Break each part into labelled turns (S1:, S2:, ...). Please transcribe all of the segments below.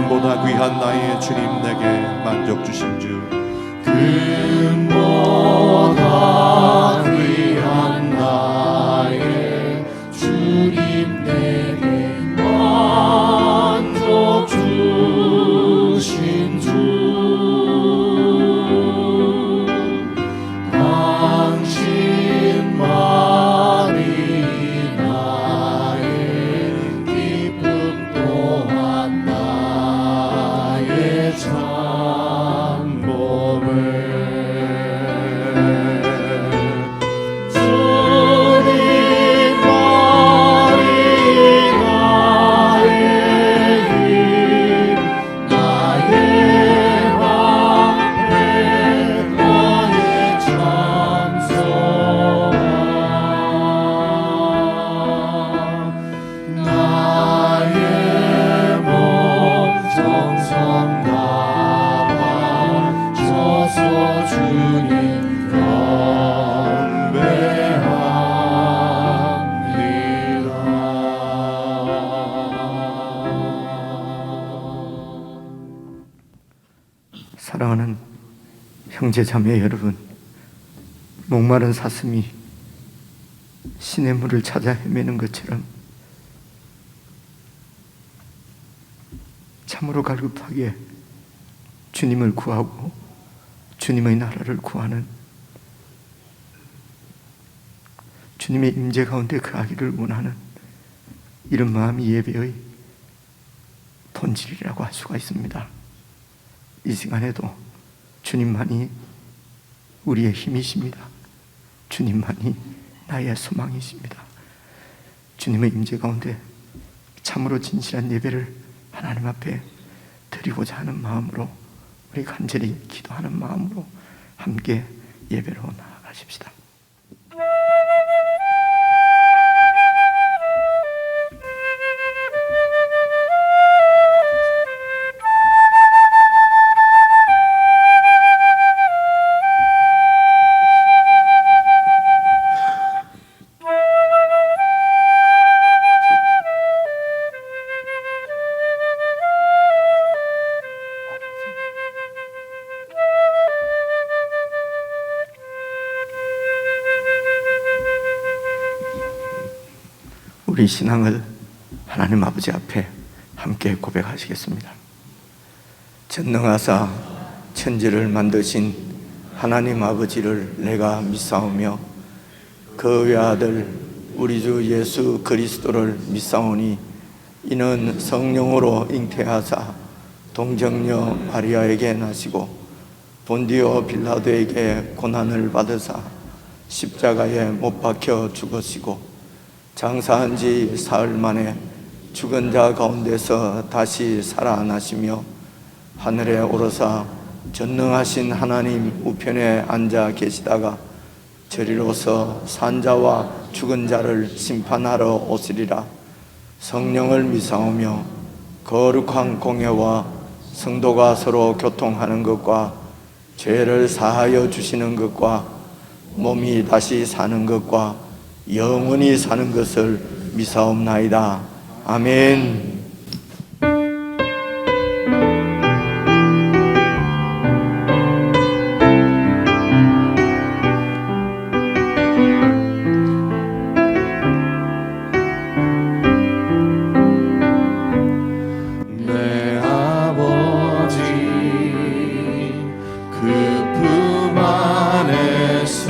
S1: 금보다 귀한 나의 주님 내게 만족 주신 주.
S2: 금보다 귀한 나의 주님 내게 만족 주신 주. 당신만이 나의 기쁨 또한 나의 참복을.
S3: 사랑하는 형제자매 여러분, 목마른 사슴이 시냇물을 찾아 헤매는 것처럼 참으로 갈급하게 주님을 구하고 주님의 나라를 구하는, 주님의 임재 가운데 거하기를 원하는 이런 마음이 예배의 본질이라고 할 수가 있습니다. 이 시간에도 주님만이 우리의 힘이십니다. 주님만이 나의 소망이십니다. 주님의 임재 가운데 참으로 진실한 예배를 하나님 앞에 드리고자 하는 마음으로, 우리 간절히 기도하는 마음으로 함께 예배로 나아가십시다. 우리 신앙을 하나님 아버지 앞에 함께 고백하시겠습니다. 전능하사 천지를 만드신 하나님 아버지를 내가 믿사오며 그 외아들 우리 주 예수 그리스도를 믿사오니 이는 성령으로 잉태하사 동정녀 마리아에게 나시고 본디오 빌라도에게 고난을 받으사 십자가에 못 박혀 죽으시고 장사한 지 사흘 만에 죽은 자 가운데서 다시 살아나시며 하늘에 오르사 전능하신 하나님 우편에 앉아 계시다가 저리로서 산자와 죽은 자를 심판하러 오시리라. 성령을 믿사오며 거룩한 공회와 성도가 서로 교통하는 것과 죄를 사하여 주시는 것과 몸이 다시 사는 것과 영원히 사는 것을 믿사옵나이다. 아멘.
S2: 내 아버지 그 품 안에서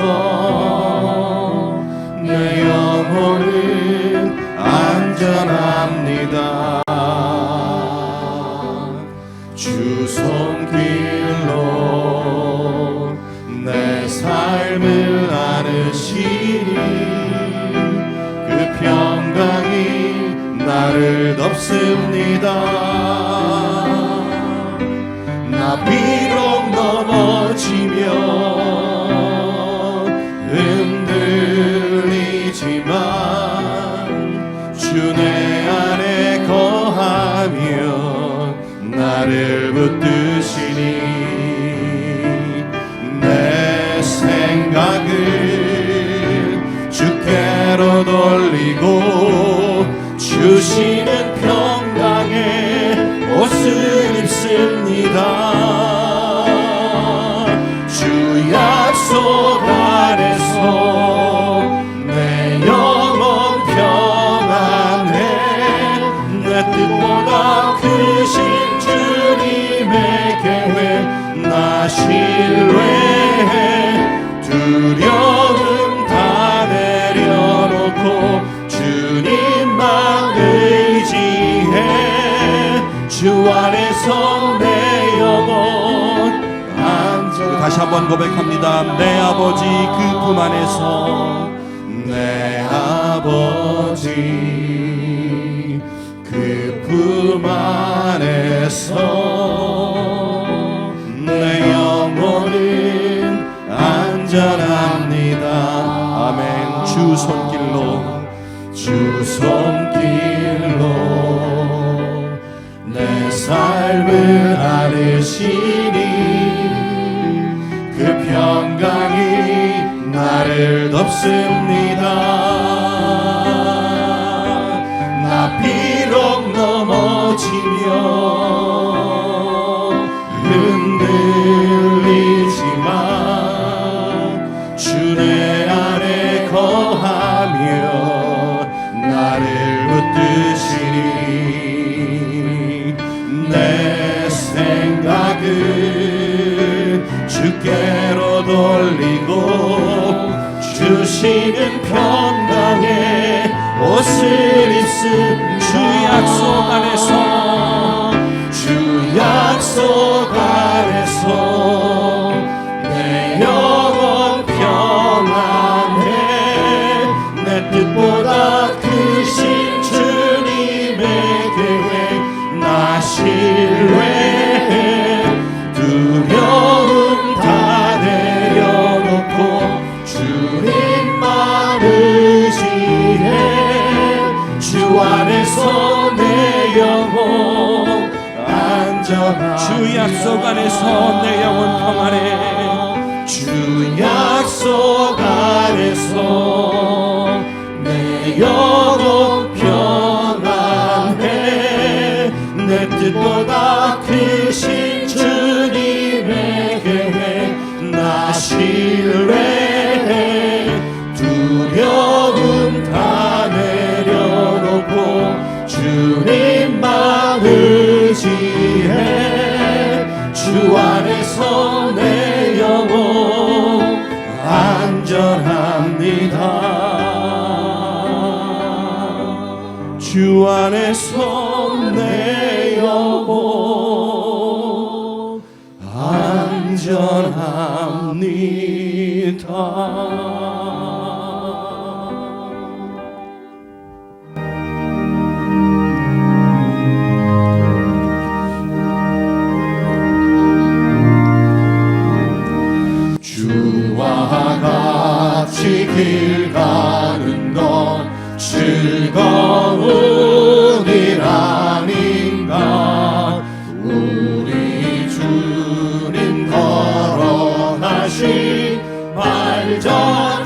S2: 내 영혼은 안전합니다. 주 손길로 내 삶을 안으시니 그 평강이 나를 덮습니다. 나 비록 넘어지며 흔들리지만 주 내 안에 거하면 나를 붙드시니 내 생각을 주께로 돌리고 주시는 평강의 옷을 주 약속 안에서 내 영혼 평안해. 내 뜻보다 크신 주님의 계획 나 신뢰해. 두려움 다 내려놓고 주님만 의지해. 주 안에서 내 영혼 안전.
S1: 다시 한번 고백합니다. 내 아버지 그 품 안에서
S2: 내 아버지 그 품 안에서 내 영혼은 안전합니다.
S1: 아멘. 주 손길로
S2: 주 손길로 내 삶을 아르시니 그 평강이 나를 덮습니다. 나 비록 넘어지며 흔들리지만 주 내 안에 거하며 나를 붙드시니 내 생각을 주께로 돌리고 주시는 평강의 옷을 입습니다.
S1: 주 약속 안에서
S2: 주 약속 안에서 내 영혼 평안해. 내 뜻보다 크신 주님의 계획 나 신뢰해. 두려움 다 내려놓고 주님만 의지해. 주 안에서 내 영혼 안전하네.
S1: 주 약속 안에서 내 영혼 평안해.
S2: 주 약속 안에서 내 영혼 평안해. 내 뜻보다 크신 주님의 계획 나 신뢰해. 두려움 다 내려놓고 주님만 의지해. 주 안에서 내 영혼 안전합니다. 주 안에서 내 영혼 안전합니다. 주와 같이 길 가는 건 즐거운 일 아닌가. 우리 주님 걸어가신 발전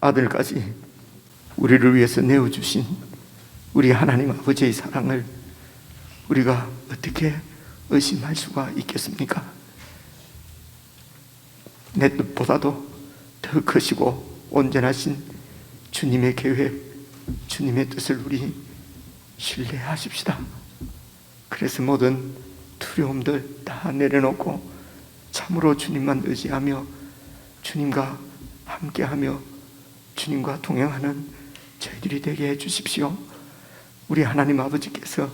S3: 아들까지 우리를 위해서 내어주신 우리 하나님 아버지의 사랑을 우리가 어떻게 의심할 수가 있겠습니까? 내 뜻보다도 더 크시고 온전하신 주님의 계획, 주님의 뜻을 우리 신뢰하십시다. 그래서 모든 두려움들 다 내려놓고 참으로 주님만 의지하며 주님과 함께하며 주님과 동행하는 저희들이 되게 해주십시오. 우리 하나님 아버지께서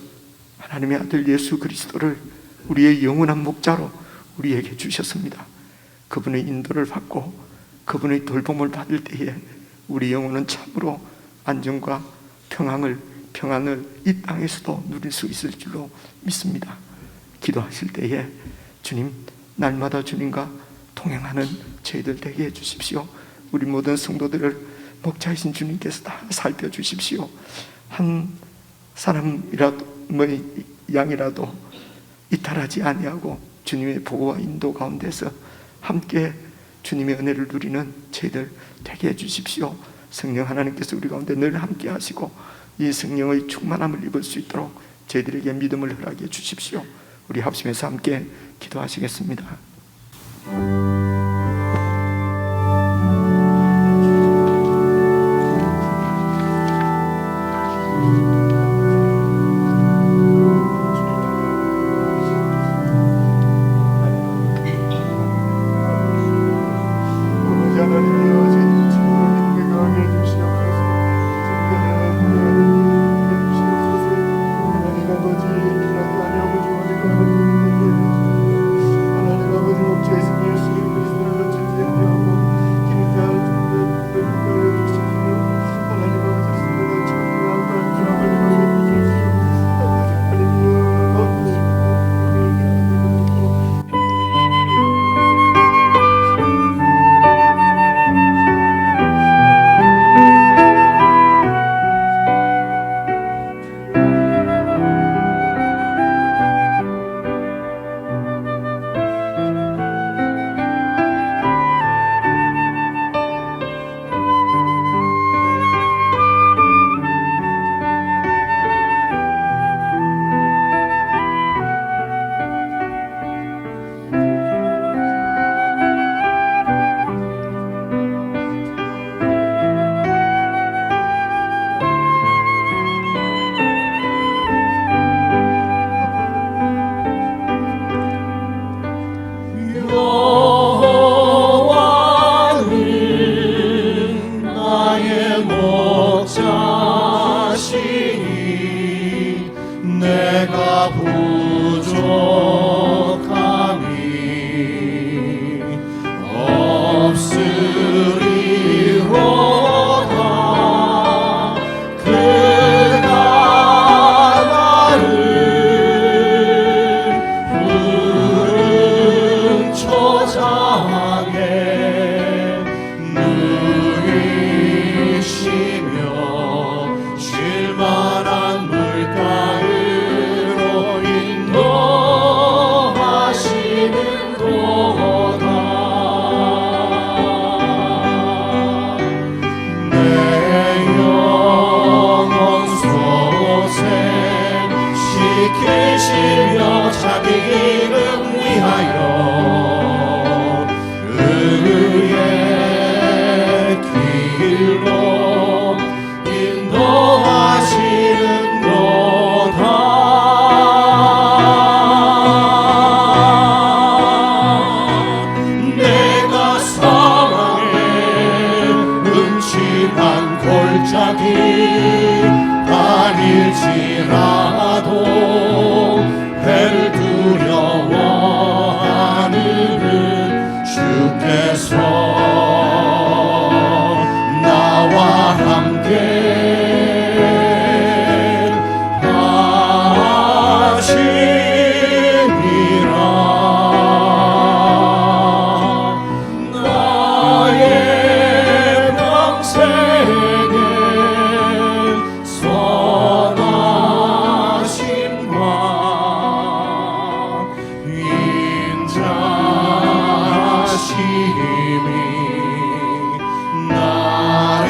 S3: 하나님의 아들 예수 그리스도를 우리의 영원한 목자로 우리에게 주셨습니다. 그분의 인도를 받고 그분의 돌봄을 받을 때에 우리 영혼은 참으로 안정과 평안을 이 땅에서도 누릴 수 있을 줄로 믿습니다. 기도하실 때에 주님, 날마다 주님과 동행하는 저희들 되게 해주십시오. 우리 모든 성도들을 목자이신 주님께서 다 살펴주십시오. 한 사람이라도 양이라도 이탈하지 아니하고 주님의 보호와 인도 가운데서 함께 주님의 은혜를 누리는 저희들 되게 해주십시오. 성령 하나님께서 우리 가운데 늘 함께 하시고 이 성령의 충만함을 입을 수 있도록 저희들에게 믿음을 허락해 주십시오. 우리 합심해서 함께 기도하시겠습니다.
S2: 내가 부족함이 없으리로다. 그가 나를 푸른 초장에 누이시며 쉴만한 물가으로 인도하시는 도다. 내 영혼 소생시키시며 자기 이름 위하여 의의 길로 인도하시는 도다. 내가 사망의 음침한 골짜기 다닐지라도 해를 두려워하느는 주께서 나와 함께 하시니라. 나의 평생에 선하심과 인자심이 나를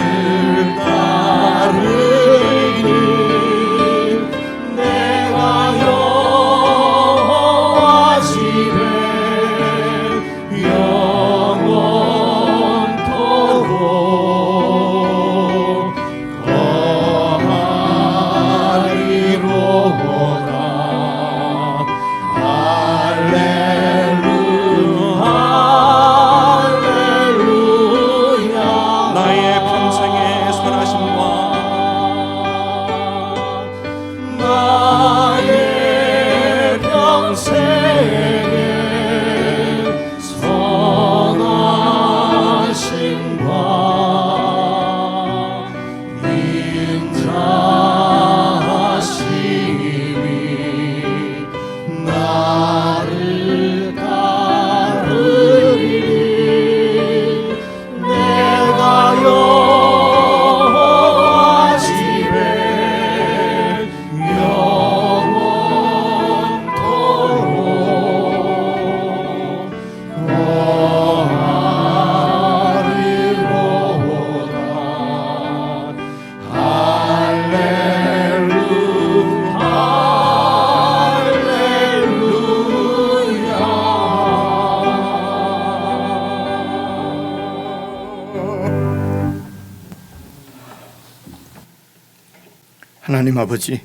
S3: 하나님 아버지,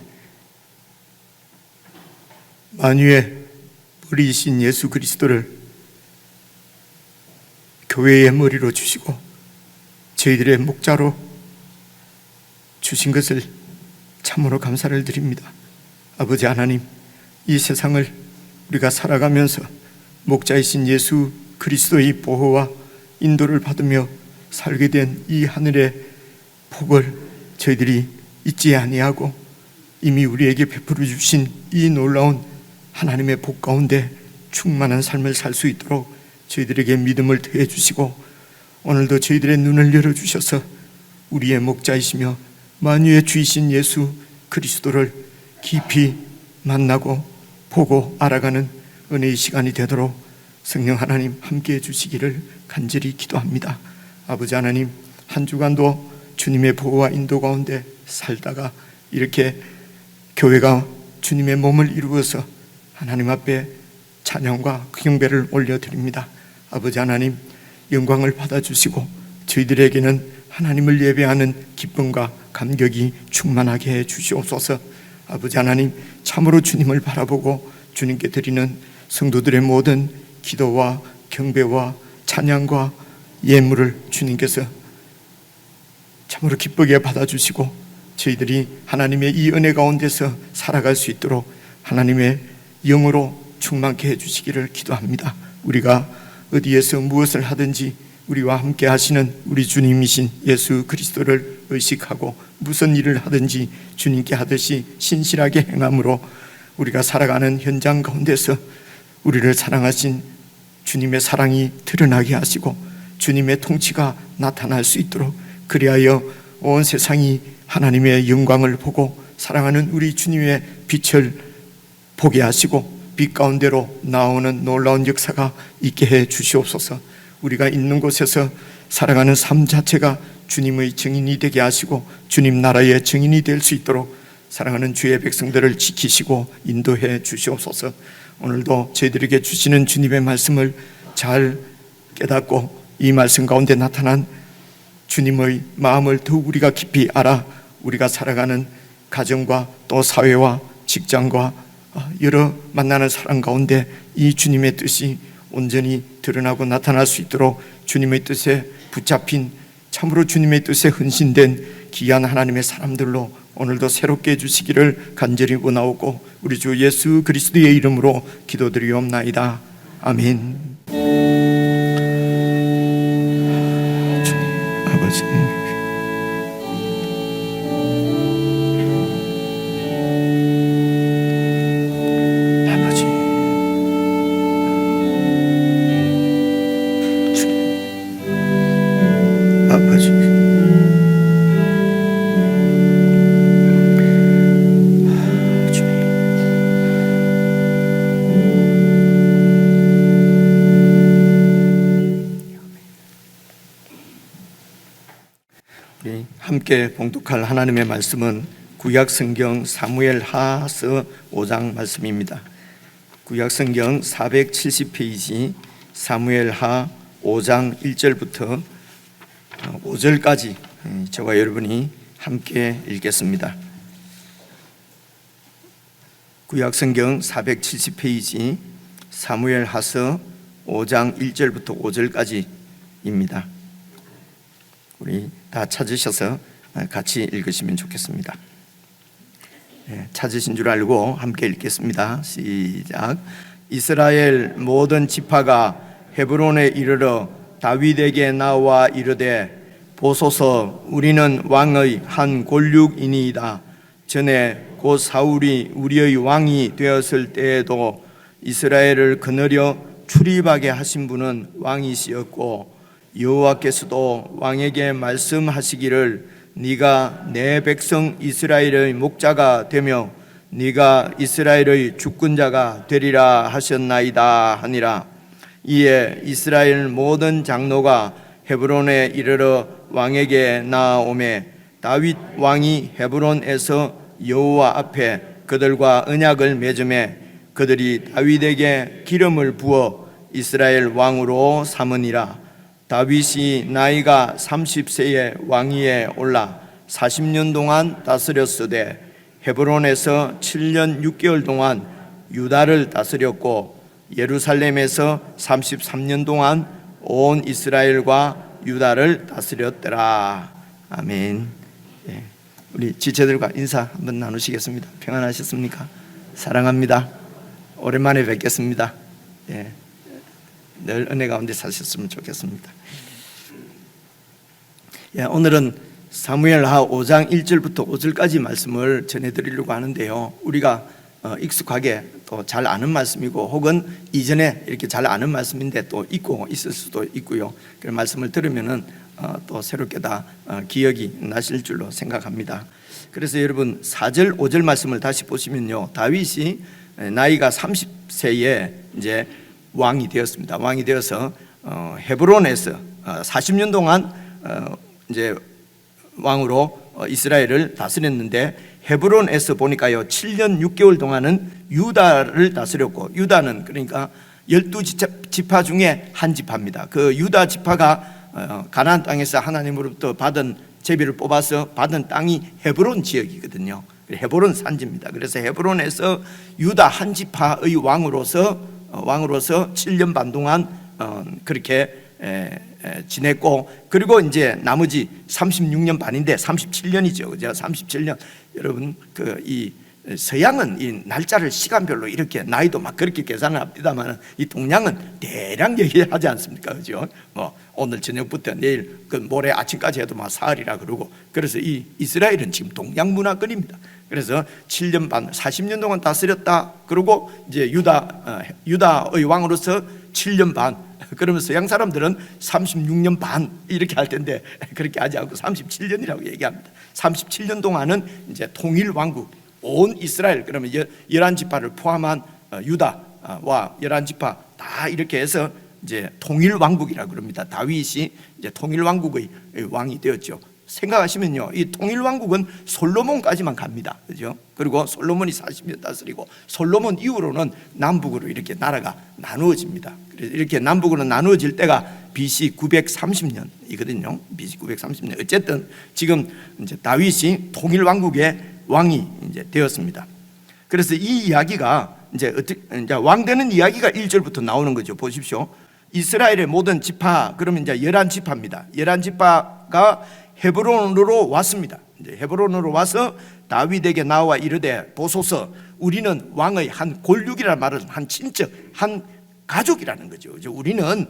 S3: 만유의 머리이신 예수 그리스도를 교회의 머리로 주시고 저희들의 목자로 주신 것을 참으로 감사를 드립니다. 아버지 하나님, 이 세상을 우리가 살아가면서 목자이신 예수 그리스도의 보호와 인도를 받으며 살게 된 이 하늘의 복을 저희들이 잊지 아니하고 이미 우리에게 베풀어 주신 이 놀라운 하나님의 복 가운데 충만한 삶을 살 수 있도록 저희들에게 믿음을 더해 주시고, 오늘도 저희들의 눈을 열어주셔서 우리의 목자이시며 만유의 주이신 예수 그리스도를 깊이 만나고 보고 알아가는 은혜의 시간이 되도록 성령 하나님 함께해 주시기를 간절히 기도합니다. 아버지 하나님, 한 주간도 주님의 보호와 인도 가운데 살다가 이렇게 교회가 주님의 몸을 이루어서 하나님 앞에 찬양과 경배를 올려드립니다. 아버지 하나님, 영광을 받아주시고 저희들에게는 하나님을 예배하는 기쁨과 감격이 충만하게 해 주시옵소서. 아버지 하나님, 참으로 주님을 바라보고 주님께 드리는 성도들의 모든 기도와 경배와 찬양과 예물을 주님께서 참으로 기쁘게 받아주시고 저희들이 하나님의 이 은혜 가운데서 살아갈 수 있도록 하나님의 영으로 충만케 해주시기를 기도합니다. 우리가 어디에서 무엇을 하든지 우리와 함께 하시는 우리 주님이신 예수 그리스도를 의식하고 무슨 일을 하든지 주님께 하듯이 신실하게 행함으로 우리가 살아가는 현장 가운데서 우리를 사랑하신 주님의 사랑이 드러나게 하시고 주님의 통치가 나타날 수 있도록, 그리하여 온 세상이 하나님의 영광을 보고 사랑하는 우리 주님의 빛을 보게 하시고 빛 가운데로 나오는 놀라운 역사가 있게 해 주시옵소서. 우리가 있는 곳에서 살아가는 삶 자체가 주님의 증인이 되게 하시고 주님 나라의 증인이 될 수 있도록 사랑하는 주의 백성들을 지키시고 인도해 주시옵소서. 오늘도 저희들에게 주시는 주님의 말씀을 잘 깨닫고 이 말씀 가운데 나타난 주님의 마음을 더욱 우리가 깊이 알아 우리가 살아가는 가정과 또 사회와 직장과 여러 만나는 사람 가운데 이 주님의 뜻이 온전히 드러나고 나타날 수 있도록 주님의 뜻에 붙잡힌, 참으로 주님의 뜻에 헌신된 귀한 하나님의 사람들로 오늘도 새롭게 해주시기를 간절히 원하오고 우리 주 예수 그리스도의 이름으로 기도드리옵나이다. 아멘. 주님 아버지, 함께 봉독할 하나님의 말씀은 구약성경 사무엘하서 5장 말씀입니다. 구약성경 470페이지 사무엘하 5장 1절부터 5절까지 저와 여러분이 함께 읽겠습니다. 구약성경 470페이지 사무엘하서 5장 1절부터 5절까지입니다. 우리 다 찾으셔서 같이 읽으시면 좋겠습니다. 찾으신 줄 알고 함께 읽겠습니다. 시작. 이스라엘 모든 지파가 헤브론에 이르러 다윗에게 나와 이르되, 보소서, 우리는 왕의 한 권륙이니이다. 전에 곧 사울이 우리의 왕이 되었을 때에도 이스라엘을 거느려 출입하게 하신 분은 왕이시었고, 여호와께서도 왕에게 말씀하시기를 네가 내 백성 이스라엘의 목자가 되며 네가 이스라엘의 주권자가 되리라 하셨나이다 하니라. 이에 이스라엘 모든 장로가 헤브론에 이르러 왕에게 나아오매 다윗 왕이 헤브론에서 여호와 앞에 그들과 언약을 맺음에 그들이 다윗에게 기름을 부어 이스라엘 왕으로 삼으니라. 다윗이 나이가 30세에 왕위에 올라 40년 동안 다스렸으되 헤브론에서 7년 6개월 동안 유다를 다스렸고 예루살렘에서 33년 동안 온 이스라엘과 유다를 다스렸더라. 아멘. 예. 우리 지체들과 인사 한번 나누시겠습니다. 평안하셨습니까? 사랑합니다. 오랜만에 뵙겠습니다. 예. 늘 은혜 가운데 사셨으면 좋겠습니다. 예, 오늘은 사무엘하 5장 1절부터 5절까지 말씀을 전해드리려고 하는데요. 우리가 익숙하게 또 잘 아는 말씀이고 혹은 이전에 이렇게 잘 아는 말씀인데 또 잊고 있을 수도 있고요. 그 말씀을 들으면은 또 새롭게 다 기억이 나실 줄로 생각합니다. 그래서 여러분 4절 5절 말씀을 다시 보시면요, 다윗이 나이가 30세에 이제 왕이 되었습니다. 왕이 되어서 헤브론에서 40년 동안 이제 왕으로 이스라엘을 다스렸는데, 헤브론에서 보니까요 7년 6개월 동안은 유다를 다스렸고, 유다는 그러니까 12지파 중에 한 지파입니다. 그 유다 지파가 가나안 땅에서 하나님으로부터 받은 제비를 뽑아서 받은 땅이 헤브론 지역이거든요. 헤브론 산지입니다. 그래서 헤브론에서 유다 한 지파의 왕으로서 7년 반 동안 그렇게 지냈고, 그리고 이제 나머지 36년 반인데 37년이죠. 그죠? 37년. 여러분 이 서양은 이 날짜를 시간별로 이렇게 나이도 막 그렇게 계산을 합니다만, 이 동양은 대략 얘기하지 않습니까? 그죠? 뭐 오늘 저녁부터 내일 그 모레 아침까지 해도 막 사흘이라 그러고, 그래서 이 이스라엘은 지금 동양 문화권입니다. 그래서 7년 반 40년 동안 다스렸다. 그리고 이제 유다의 왕으로서 7년 반. 그러면 서양 사람들은 36년 반 이렇게 할 텐데 그렇게 하지 않고 37년이라고 얘기합니다. 37년 동안은 이제 통일 왕국, 온 이스라엘, 그러면 11지파를 포함한 유다와 11지파 다 이렇게 해서 이제 통일 왕국이라고 그럽니다. 다윗이 이제 통일 왕국의 왕이 되었죠. 생각하시면요, 이 통일 왕국은 솔로몬까지만 갑니다. 그죠? 그리고 솔로몬이 40년 다스리고, 솔로몬 이후로는 남북으로 이렇게 나라가 나누어집니다. 그래서 이렇게 남북으로 나누어질 때가 BC 930년이거든요. BC 930년. 어쨌든 지금 이제 다윗이 통일 왕국의 왕이 이제 되었습니다. 그래서 이 이야기가 이제 왕 되는 이야기가 1절부터 나오는 거죠. 보십시오. 이스라엘의 모든 지파, 그러면 이제 11지파입니다. 11지파가 헤브론으로 왔습니다. 이제 헤브론으로 와서 다윗에게 나와 이르되, 보소서, 우리는 왕의 한 골육이라는 말은 한 친척, 한 가족이라는 거죠. 우리는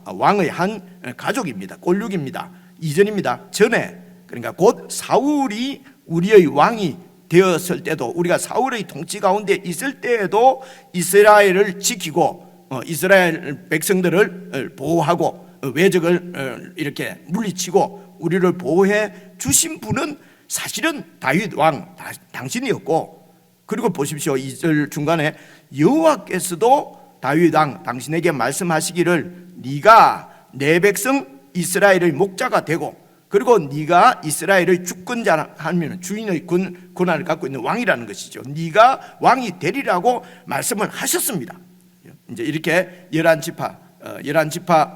S3: 왕의 한 가족입니다. 골육입니다. 이전입니다. 전에, 그러니까 곧 사울이 우리의 왕이 되었을 때도, 우리가 사울의 통치 가운데 있을 때에도 이스라엘을 지키고 이스라엘 백성들을 보호하고 외적을 이렇게 물리치고 우리를 보호해 주신 분은 사실은 다윗 왕 당신이었고, 그리고 보십시오. 2절 중간에 여호와께서도 다윗 왕 당신에게 말씀하시기를, 네가 내 백성 이스라엘의 목자가 되고, 그리고 네가 이스라엘의 주권자 하면 주인의 권한을 갖고 있는 왕이라는 것이죠. 네가 왕이 되리라고 말씀을 하셨습니다. 이제 이렇게 11지파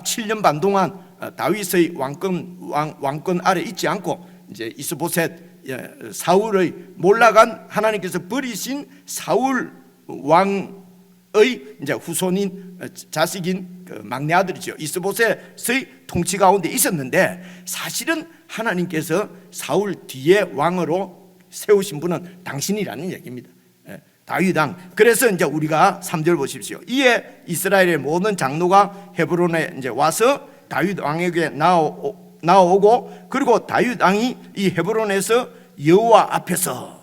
S3: 7년 반 동안 다윗의 왕권 아래 있지 않고, 이제 이스보셋, 사울의 몰락한 하나님께서 버리신 사울 왕의 이제 후손인 자식인 그 막내 아들이죠. 이스보셋의 통치 가운데 있었는데, 사실은 하나님께서 사울 뒤에 왕으로 세우신 분은 당신이라는 얘기입니다. 다윗 왕. 그래서 이제 우리가 3절 보십시오. 이에 이스라엘의 모든 장로가 헤브론에 이제 와서 다윗 왕에게 나오고, 그리고 다윗 왕이 이 헤브론에서 여호와 앞에서,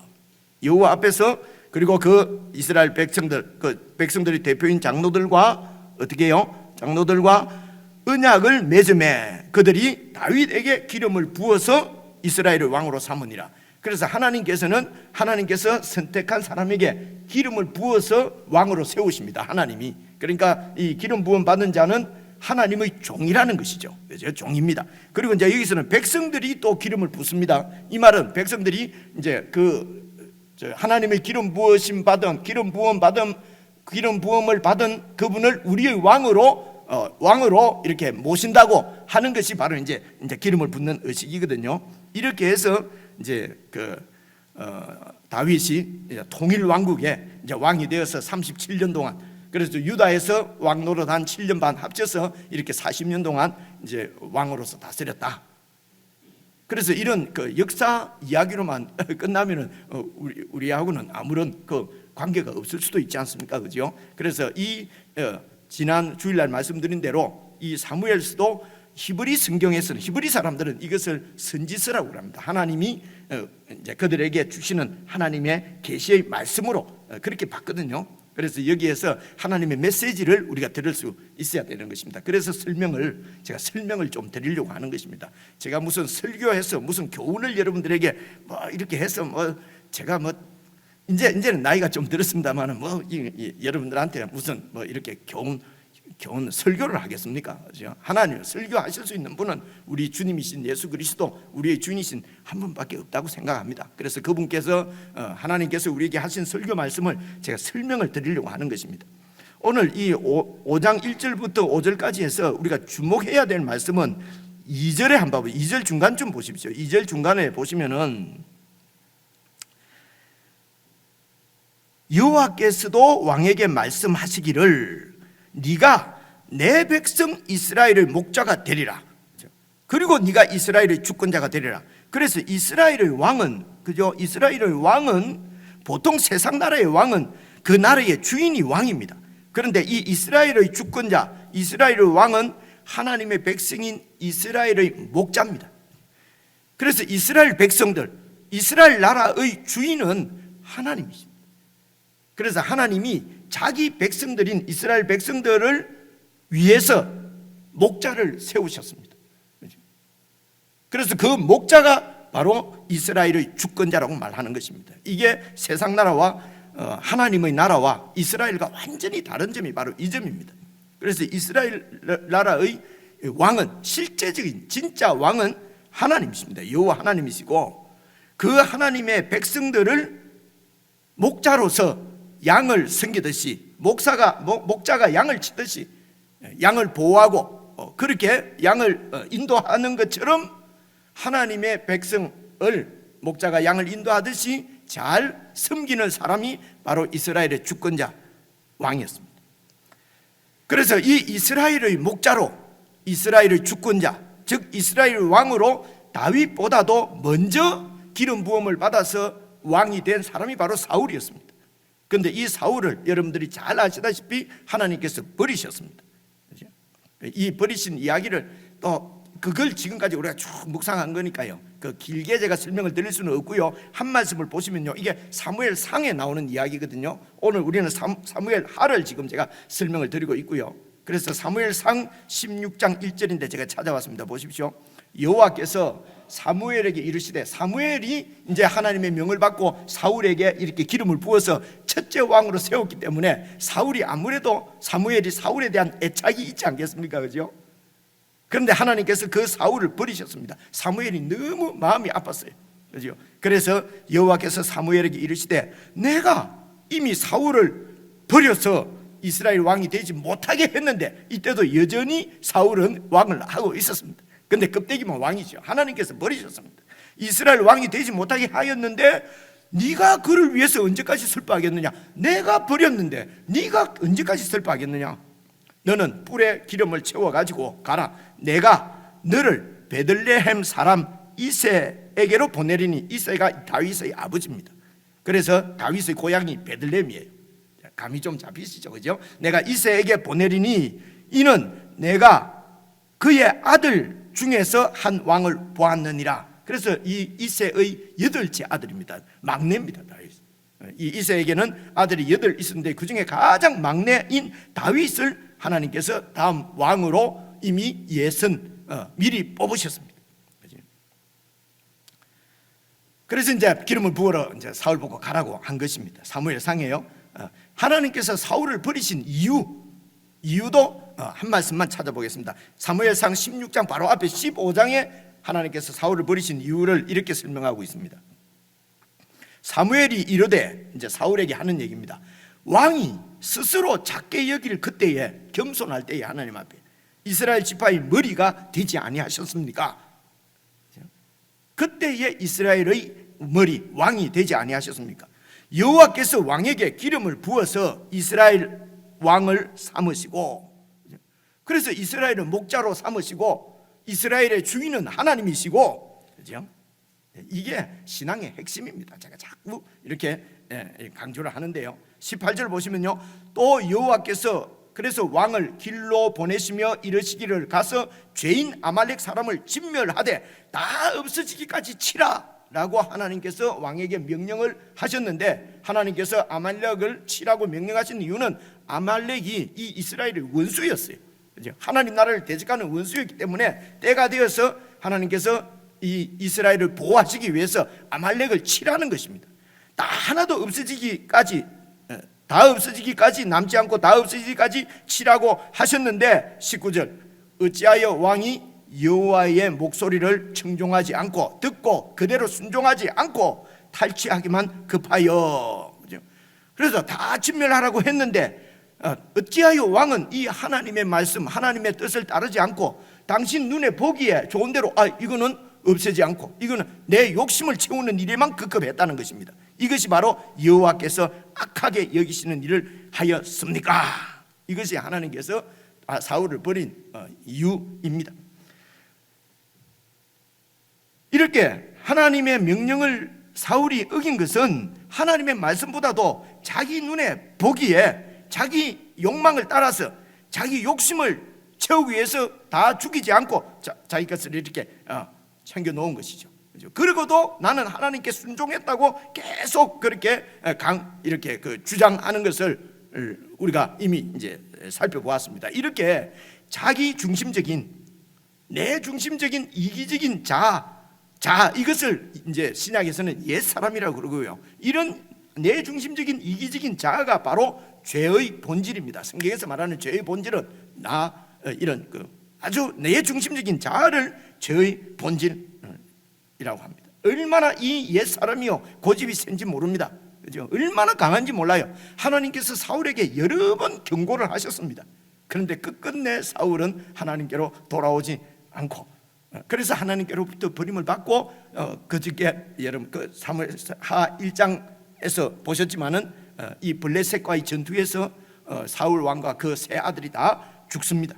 S3: 그리고 그 이스라엘 백성들의 대표인 장로들과 어떻게 해요? 장로들과 언약을 맺음에 그들이 다윗에게 기름을 부어서 이스라엘의 왕으로 삼으니라. 그래서 하나님께서 선택한 사람에게 기름을 부어서 왕으로 세우십니다. 하나님이. 그러니까 이 기름 부음 받은 자는 하나님의 종이라는 것이죠. 그죠? 종입니다. 그리고 이제 여기서는 백성들이 또 기름을 붓습니다. 이 말은 백성들이 이제 하나님의 기름 부음을 받은 그분을 우리의 왕으로 이렇게 모신다고 하는 것이 바로 이제 기름을 붓는 의식이거든요. 이렇게 해서 이제 다윗이 이제 통일 왕국에 이제 왕이 되어서 37년 동안, 그래서 유다에서 왕 노릇 한 7년 반 합쳐서 이렇게 40년 동안 이제 왕으로서 다스렸다. 그래서 이런 그 역사 이야기로만 끝나면은 우리하고는 아무런 그 관계가 없을 수도 있지 않습니까, 그죠? 그래서 이 지난 주일날 말씀드린 대로 이 사무엘서도 히브리 성경에서는, 히브리 사람들은 이것을 선지서라고 합니다. 하나님이 이제 그들에게 주시는 하나님의 계시의 말씀으로 그렇게 봤거든요. 그래서 여기에서 하나님의 메시지를 우리가 들을 수 있어야 되는 것입니다. 그래서 제가 설명을 좀 드리려고 하는 것입니다. 제가 무슨 설교해서 무슨 교훈을 여러분들에게 뭐 이렇게 해서 제가 이제는 나이가 좀 들었습니다만은 여러분들한테 무슨 이렇게 교훈 설교를 하겠습니까? 그죠? 하나님 설교하실 수 있는 분은 우리 주님이신 예수 그리스도, 우리의 주인이신 한 분밖에 없다고 생각합니다. 그래서 그분께서 하나님께서 우리에게 하신 설교 말씀을 제가 설명을 드리려고 하는 것입니다. 오늘 이 5장 1절부터 5절까지 해서 우리가 주목해야 될 말씀은 2절에 한번 2절 중간 좀 보십시오. 2절 중간에 보시면은 여호와께서도 왕에게 말씀하시기를 네가 내 백성 이스라엘의 목자가 되리라. 그리고 네가 이스라엘의 주권자가 되리라. 그래서 이스라엘의 왕은, 그죠? 이스라엘의 왕은, 보통 세상 나라의 왕은 그 나라의 주인이 왕입니다. 그런데 이 이스라엘의 주권자, 이스라엘의 왕은 하나님의 백성인 이스라엘의 목자입니다. 그래서 이스라엘 백성들, 이스라엘 나라의 주인은 하나님이십니다. 그래서 하나님이 자기 백성들인 이스라엘 백성들을 위해서 목자를 세우셨습니다. 그래서 그 목자가 바로 이스라엘의 주권자라고 말하는 것입니다. 이게 세상 나라와 하나님의 나라와 이스라엘과 완전히 다른 점이 바로 이 점입니다. 그래서 이스라엘 나라의 왕은, 실제적인 진짜 왕은 하나님이십니다. 여호와 하나님이시고, 그 하나님의 백성들을 목자로서 양을 섬기듯이, 목자가 양을 치듯이 양을 보호하고 그렇게 양을 인도하는 것처럼 하나님의 백성을 목자가 양을 인도하듯이 잘 섬기는 사람이 바로 이스라엘의 주권자 왕이었습니다. 그래서 이 이스라엘의 목자로, 이스라엘의 주권자, 즉 이스라엘 왕으로 다윗보다도 먼저 기름 부음을 받아서 왕이 된 사람이 바로 사울이었습니다. 그런데 이 사울을 여러분들이 잘 아시다시피 하나님께서 버리셨습니다. 이 버리신 이야기를 또 그걸 지금까지 우리가 쭉 묵상한 거니까요, 그 길게 제가 설명을 드릴 수는 없고요. 한 말씀을 보시면요, 이게 사무엘 상에 나오는 이야기거든요. 오늘 우리는 사무엘 하를 지금 제가 설명을 드리고 있고요. 그래서 사무엘 상 16장 1절인데 제가 찾아왔습니다. 보십시오. 여호와께서 사무엘에게 이르시되, 사무엘이 이제 하나님의 명을 받고 사울에게 이렇게 기름을 부어서 첫째 왕으로 세웠기 때문에 사울이 아무래도, 사무엘이 사울에 대한 애착이 있지 않겠습니까? 그죠? 그런데 하나님께서 그 사울을 버리셨습니다. 사무엘이 너무 마음이 아팠어요. 그죠? 그래서 여호와께서 사무엘에게 이르시되, 내가 이미 사울을 버려서 이스라엘 왕이 되지 못하게 했는데, 이때도 여전히 사울은 왕을 하고 있었습니다. 근데 껍데기만 왕이죠. 하나님께서 버리셨습니다. 이스라엘 왕이 되지 못하게 하였는데 네가 그를 위해서 언제까지 슬퍼하겠느냐? 내가 버렸는데 네가 언제까지 슬퍼하겠느냐? 너는 뿔에 기름을 채워가지고 가라. 내가 너를 베들레헴 사람 이새에게로 보내리니, 이새가 다윗의 아버지입니다. 그래서 다윗의 고향이 베들레헴이에요. 감이 좀 잡히시죠, 그죠? 내가 이새에게 보내리니 이는 내가 그의 아들 중에서 한 왕을 보았느니라. 그래서 이 이새의 8째 아들입니다. 막내입니다, 다윗. 이 이새에게는 아들이 8 있었는데 그 중에 가장 막내인 다윗을 하나님께서 다음 왕으로 이미 미리 뽑으셨습니다. 그래서 이제 기름을 부어러 이제 사울 보고 가라고 한 것입니다. 사무엘 상이에요. 하나님께서 사울을 버리신 이유도 한 말씀만 찾아보겠습니다. 사무엘상 16장 바로 앞에 15장에 하나님께서 사울을 버리신 이유를 이렇게 설명하고 있습니다. 사무엘이 이르되, 이제 사울에게 하는 얘기입니다. 왕이 스스로 작게 여길 그때에, 겸손할 때에 하나님 앞에 이스라엘 지파의 머리가 되지 아니하셨습니까? 그때에 이스라엘의 머리 왕이 되지 아니하셨습니까? 여호와께서 왕에게 기름을 부어서 이스라엘 왕을 삼으시고, 그래서 이스라엘을 목자로 삼으시고 이스라엘의 주인은 하나님이시고, 그죠? 이게 신앙의 핵심입니다. 제가 자꾸 이렇게 강조를 하는데요. 18절 보시면요, 또 여호와께서 그래서 왕을 길로 보내시며 이르시기를 가서 죄인 아말렉 사람을 진멸하되 다 없어지기까지 치라 라고 하나님께서 왕에게 명령을 하셨는데, 하나님께서 아말렉을 치라고 명령하신 이유는 아말렉이 이 이스라엘의 원수였어요. 하나님 나라를 대적하는 원수였기 때문에 때가 되어서 하나님께서 이 이스라엘을 보호하시기 위해서 아말렉을 치라는 것입니다. 다 하나도 없어지기까지, 다 없어지기까지, 남지 않고 다 없어지기까지 치라고 하셨는데, 19절 어찌하여 왕이 여호와의 목소리를 청종하지 않고 듣고 그대로 순종하지 않고 탈취하기만 급하여. 그래서 다 진멸하라고 했는데 어찌하여 왕은 이 하나님의 말씀, 하나님의 뜻을 따르지 않고 당신 눈에 보기에 좋은 대로 이거는 없애지 않고 이거는 내 욕심을 채우는 일에만 급급했다는 것입니다. 이것이 바로 여호와께서 악하게 여기시는 일을 하였습니까? 이것이 하나님께서 사울을 버린 이유입니다. 이렇게 하나님의 명령을 사울이 어긴 것은 하나님의 말씀보다도 자기 눈에 보기에 자기 욕망을 따라서 자기 욕심을 채우기 위해서 다 죽이지 않고 자기 것을 이렇게 챙겨 놓은 것이죠. 그리고도 나는 하나님께 순종했다고 계속 그렇게 이렇게 주장하는 것을 우리가 이미 이제 살펴보았습니다. 이렇게 자기 중심적인, 내 중심적인 이기적인 자아, 이것을 이제 신약에서는 옛사람이라고 그러고요. 이런 내 중심적인 이기적인 자아가 바로 죄의 본질입니다. 성경에서 말하는 죄의 본질은 이런 아주 내 중심적인 자아를 죄의 본질이라고 합니다. 얼마나 이 옛사람이요 고집이 센지 모릅니다. 그죠? 얼마나 강한지 몰라요. 하나님께서 사울에게 여러 번 경고를 하셨습니다. 그런데 끝끝내 사울은 하나님께로 돌아오지 않고, 그래서 하나님께로부터 버림을 받고 그저께 여러분 사무엘하 1장에서 보셨지만은 이 블레셋과의 전투에서 사울 왕과 그 세 아들이 다 죽습니다.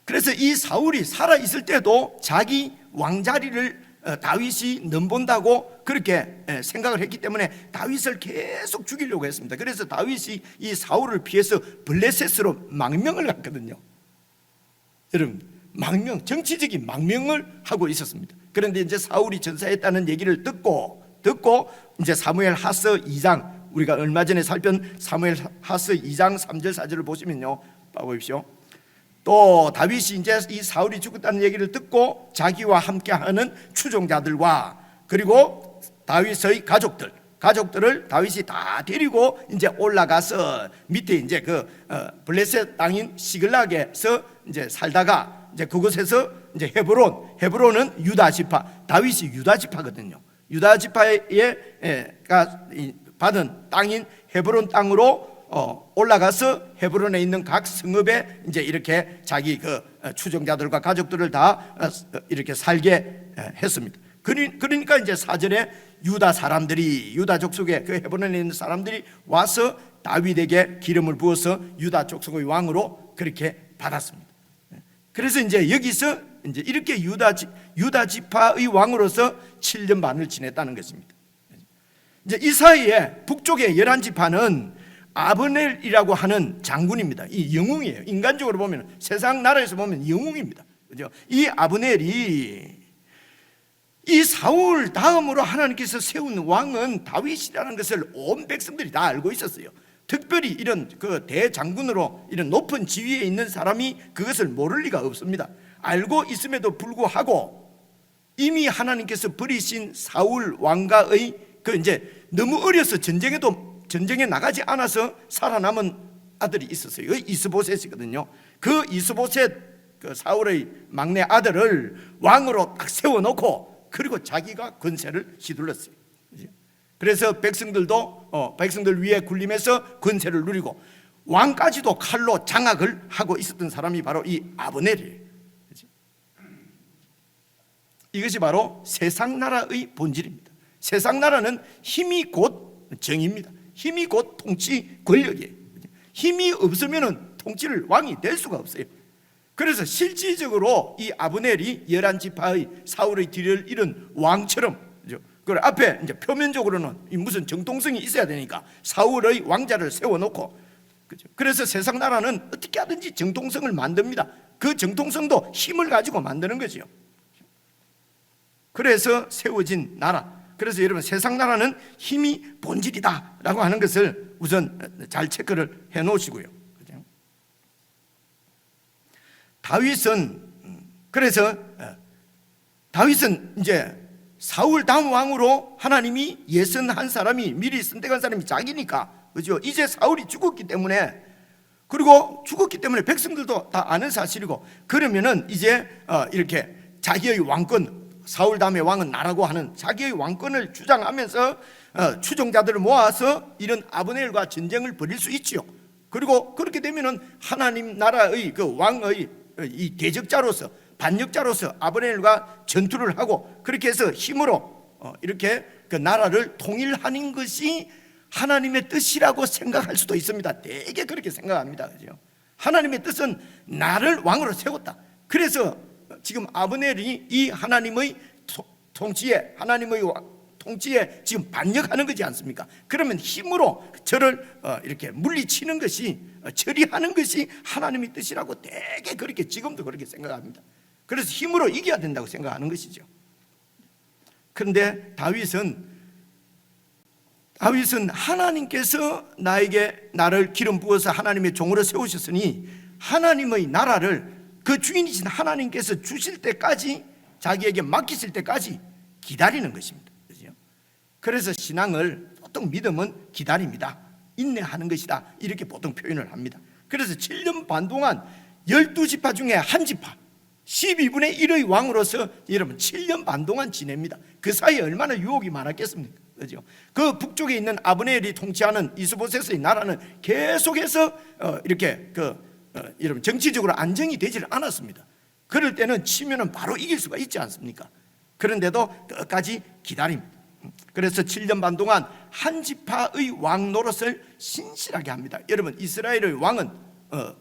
S3: 그래서 이 사울이 살아 있을 때도 자기 왕자리를 다윗이 넘본다고 그렇게 생각을 했기 때문에 다윗을 계속 죽이려고 했습니다. 그래서 다윗이 이 사울을 피해서 블레셋으로 망명을 갔거든요. 여러분, 정치적인 망명을 하고 있었습니다. 그런데 이제 사울이 전사했다는 얘기를 듣고 이제 사무엘하서 2장, 우리가 얼마 전에 살펴본 사무엘하서 2장 3절 4절을 보시면요, 봐보십시오. 또 다윗이 이제 이 사울이 죽었다는 얘기를 듣고 자기와 함께하는 추종자들과 그리고 다윗의 가족들을 다윗이 다 데리고 이제 올라가서 밑에 이제 블레셋 땅인 시글락에서 이제 살다가 이제 그곳에서 이제 헤브론은 유다 지파, 다윗이 유다 지파거든요. 유다 지파가 받은 땅인 헤브론 땅으로 올라가서 헤브론에 있는 각 성읍에 이제 이렇게 자기 추종자들과 가족들을 다 이렇게 살게 했습니다. 그러니까 이제 4절에 유다 족속의 헤브론에 있는 사람들이 와서 다윗에게 기름을 부어서 유다 족속의 왕으로 그렇게 받았습니다. 그래서 이제 여기서 이제 이렇게 유다 지파의 왕으로서 7년 반을 지냈다는 것입니다. 이제 이 사이에 북쪽의 11지파는 아브넬이라고 하는 장군입니다. 이 영웅이에요. 인간적으로 보면, 세상 나라에서 보면 영웅입니다. 그죠? 이 아브넬이 이 사울 다음으로 하나님께서 세운 왕은 다윗이라는 것을 온 백성들이 다 알고 있었어요. 특별히 이런 대장군으로 이런 높은 지위에 있는 사람이 그것을 모를 리가 없습니다. 알고 있음에도 불구하고 이미 하나님께서 버리신 사울 왕가의 이제 너무 어려서 전쟁에 나가지 않아서 살아남은 아들이 있었어요. 이스보셋이거든요. 그 이스보셋 사울의 막내 아들을 왕으로 딱 세워놓고 그리고 자기가 권세를 휘둘렀어요. 그래서 백성들 위에 군림해서 권세를 누리고 왕까지도 칼로 장악을 하고 있었던 사람이 바로 이 아브넬이에요. 이것이 바로 세상 나라의 본질입니다. 세상 나라는 힘이 곧 정입니다. 힘이 곧 통치 권력이에요. 힘이 없으면 통치를 왕이 될 수가 없어요. 그래서 실질적으로 이 아브넬이 11지파의 사울의 뒤를 잃은 왕처럼, 그 앞에 이제 표면적으로는 무슨 정통성이 있어야 되니까 사울의 왕자를 세워놓고, 그래서 세상 나라는 어떻게 하든지 정통성을 만듭니다. 그 정통성도 힘을 가지고 만드는 거죠. 그래서 세워진 나라. 그래서 여러분, 세상 나라는 힘이 본질이다라고 하는 것을 우선 잘 체크를 해 놓으시고요. 다윗은 이제 사울 다음 왕으로 하나님이 예선한 사람이, 미리 선택한 사람이 자기니까, 그죠? 이제 사울이 죽었기 때문에, 그리고 죽었기 때문에 백성들도 다 아는 사실이고, 그러면은 이제 이렇게 자기의 왕권, 사울 다음의 왕은 나라고 하는 자기의 왕권을 주장하면서 추종자들을 모아서 이런 아브넬과 전쟁을 벌일 수 있지요. 그리고 그렇게 되면은 하나님 나라의 그 왕의 이 대적자로서, 반역자로서 아브넬과 전투를 하고, 그렇게 해서 힘으로 이렇게 그 나라를 통일하는 것이 하나님의 뜻이라고 생각할 수도 있습니다. 되게 그렇게 생각합니다. 그죠? 하나님의 뜻은 나를 왕으로 세웠다. 그래서 지금 아브넬이 이 하나님의 통치에, 하나님의 통치에 지금 반역하는 거지 않습니까? 그러면 힘으로 저를 이렇게 물리치는 것이, 처리하는 것이 하나님의 뜻이라고 되게 그렇게 지금도 그렇게 생각합니다. 그래서 힘으로 이겨야 된다고 생각하는 것이죠. 그런데 다윗은 하나님께서 나를 기름 부어서 하나님의 종으로 세우셨으니 하나님의 나라를 그 주인이신 하나님께서 주실 때까지, 자기에게 맡기실 때까지 기다리는 것입니다. 그래서 신앙을, 보통 믿음은 기다립니다. 인내하는 것이다, 이렇게 보통 표현을 합니다. 그래서 7년 반 동안 12지파 중에 한 지파, 12분의 1의 왕으로서 여러분 7년 반 동안 지냅니다. 그 사이에 얼마나 유혹이 많았겠습니까? 그죠? 그 북쪽에 있는 아브넬이 통치하는 이스보셋의 나라는 계속해서 이렇게 여러분 정치적으로 안정이 되질 않았습니다. 그럴 때는 치면은 바로 이길 수가 있지 않습니까? 그런데도 끝까지 기다립니다. 그래서 7년 반 동안 한 지파의 왕 노릇을 신실하게 합니다. 여러분, 이스라엘의 왕은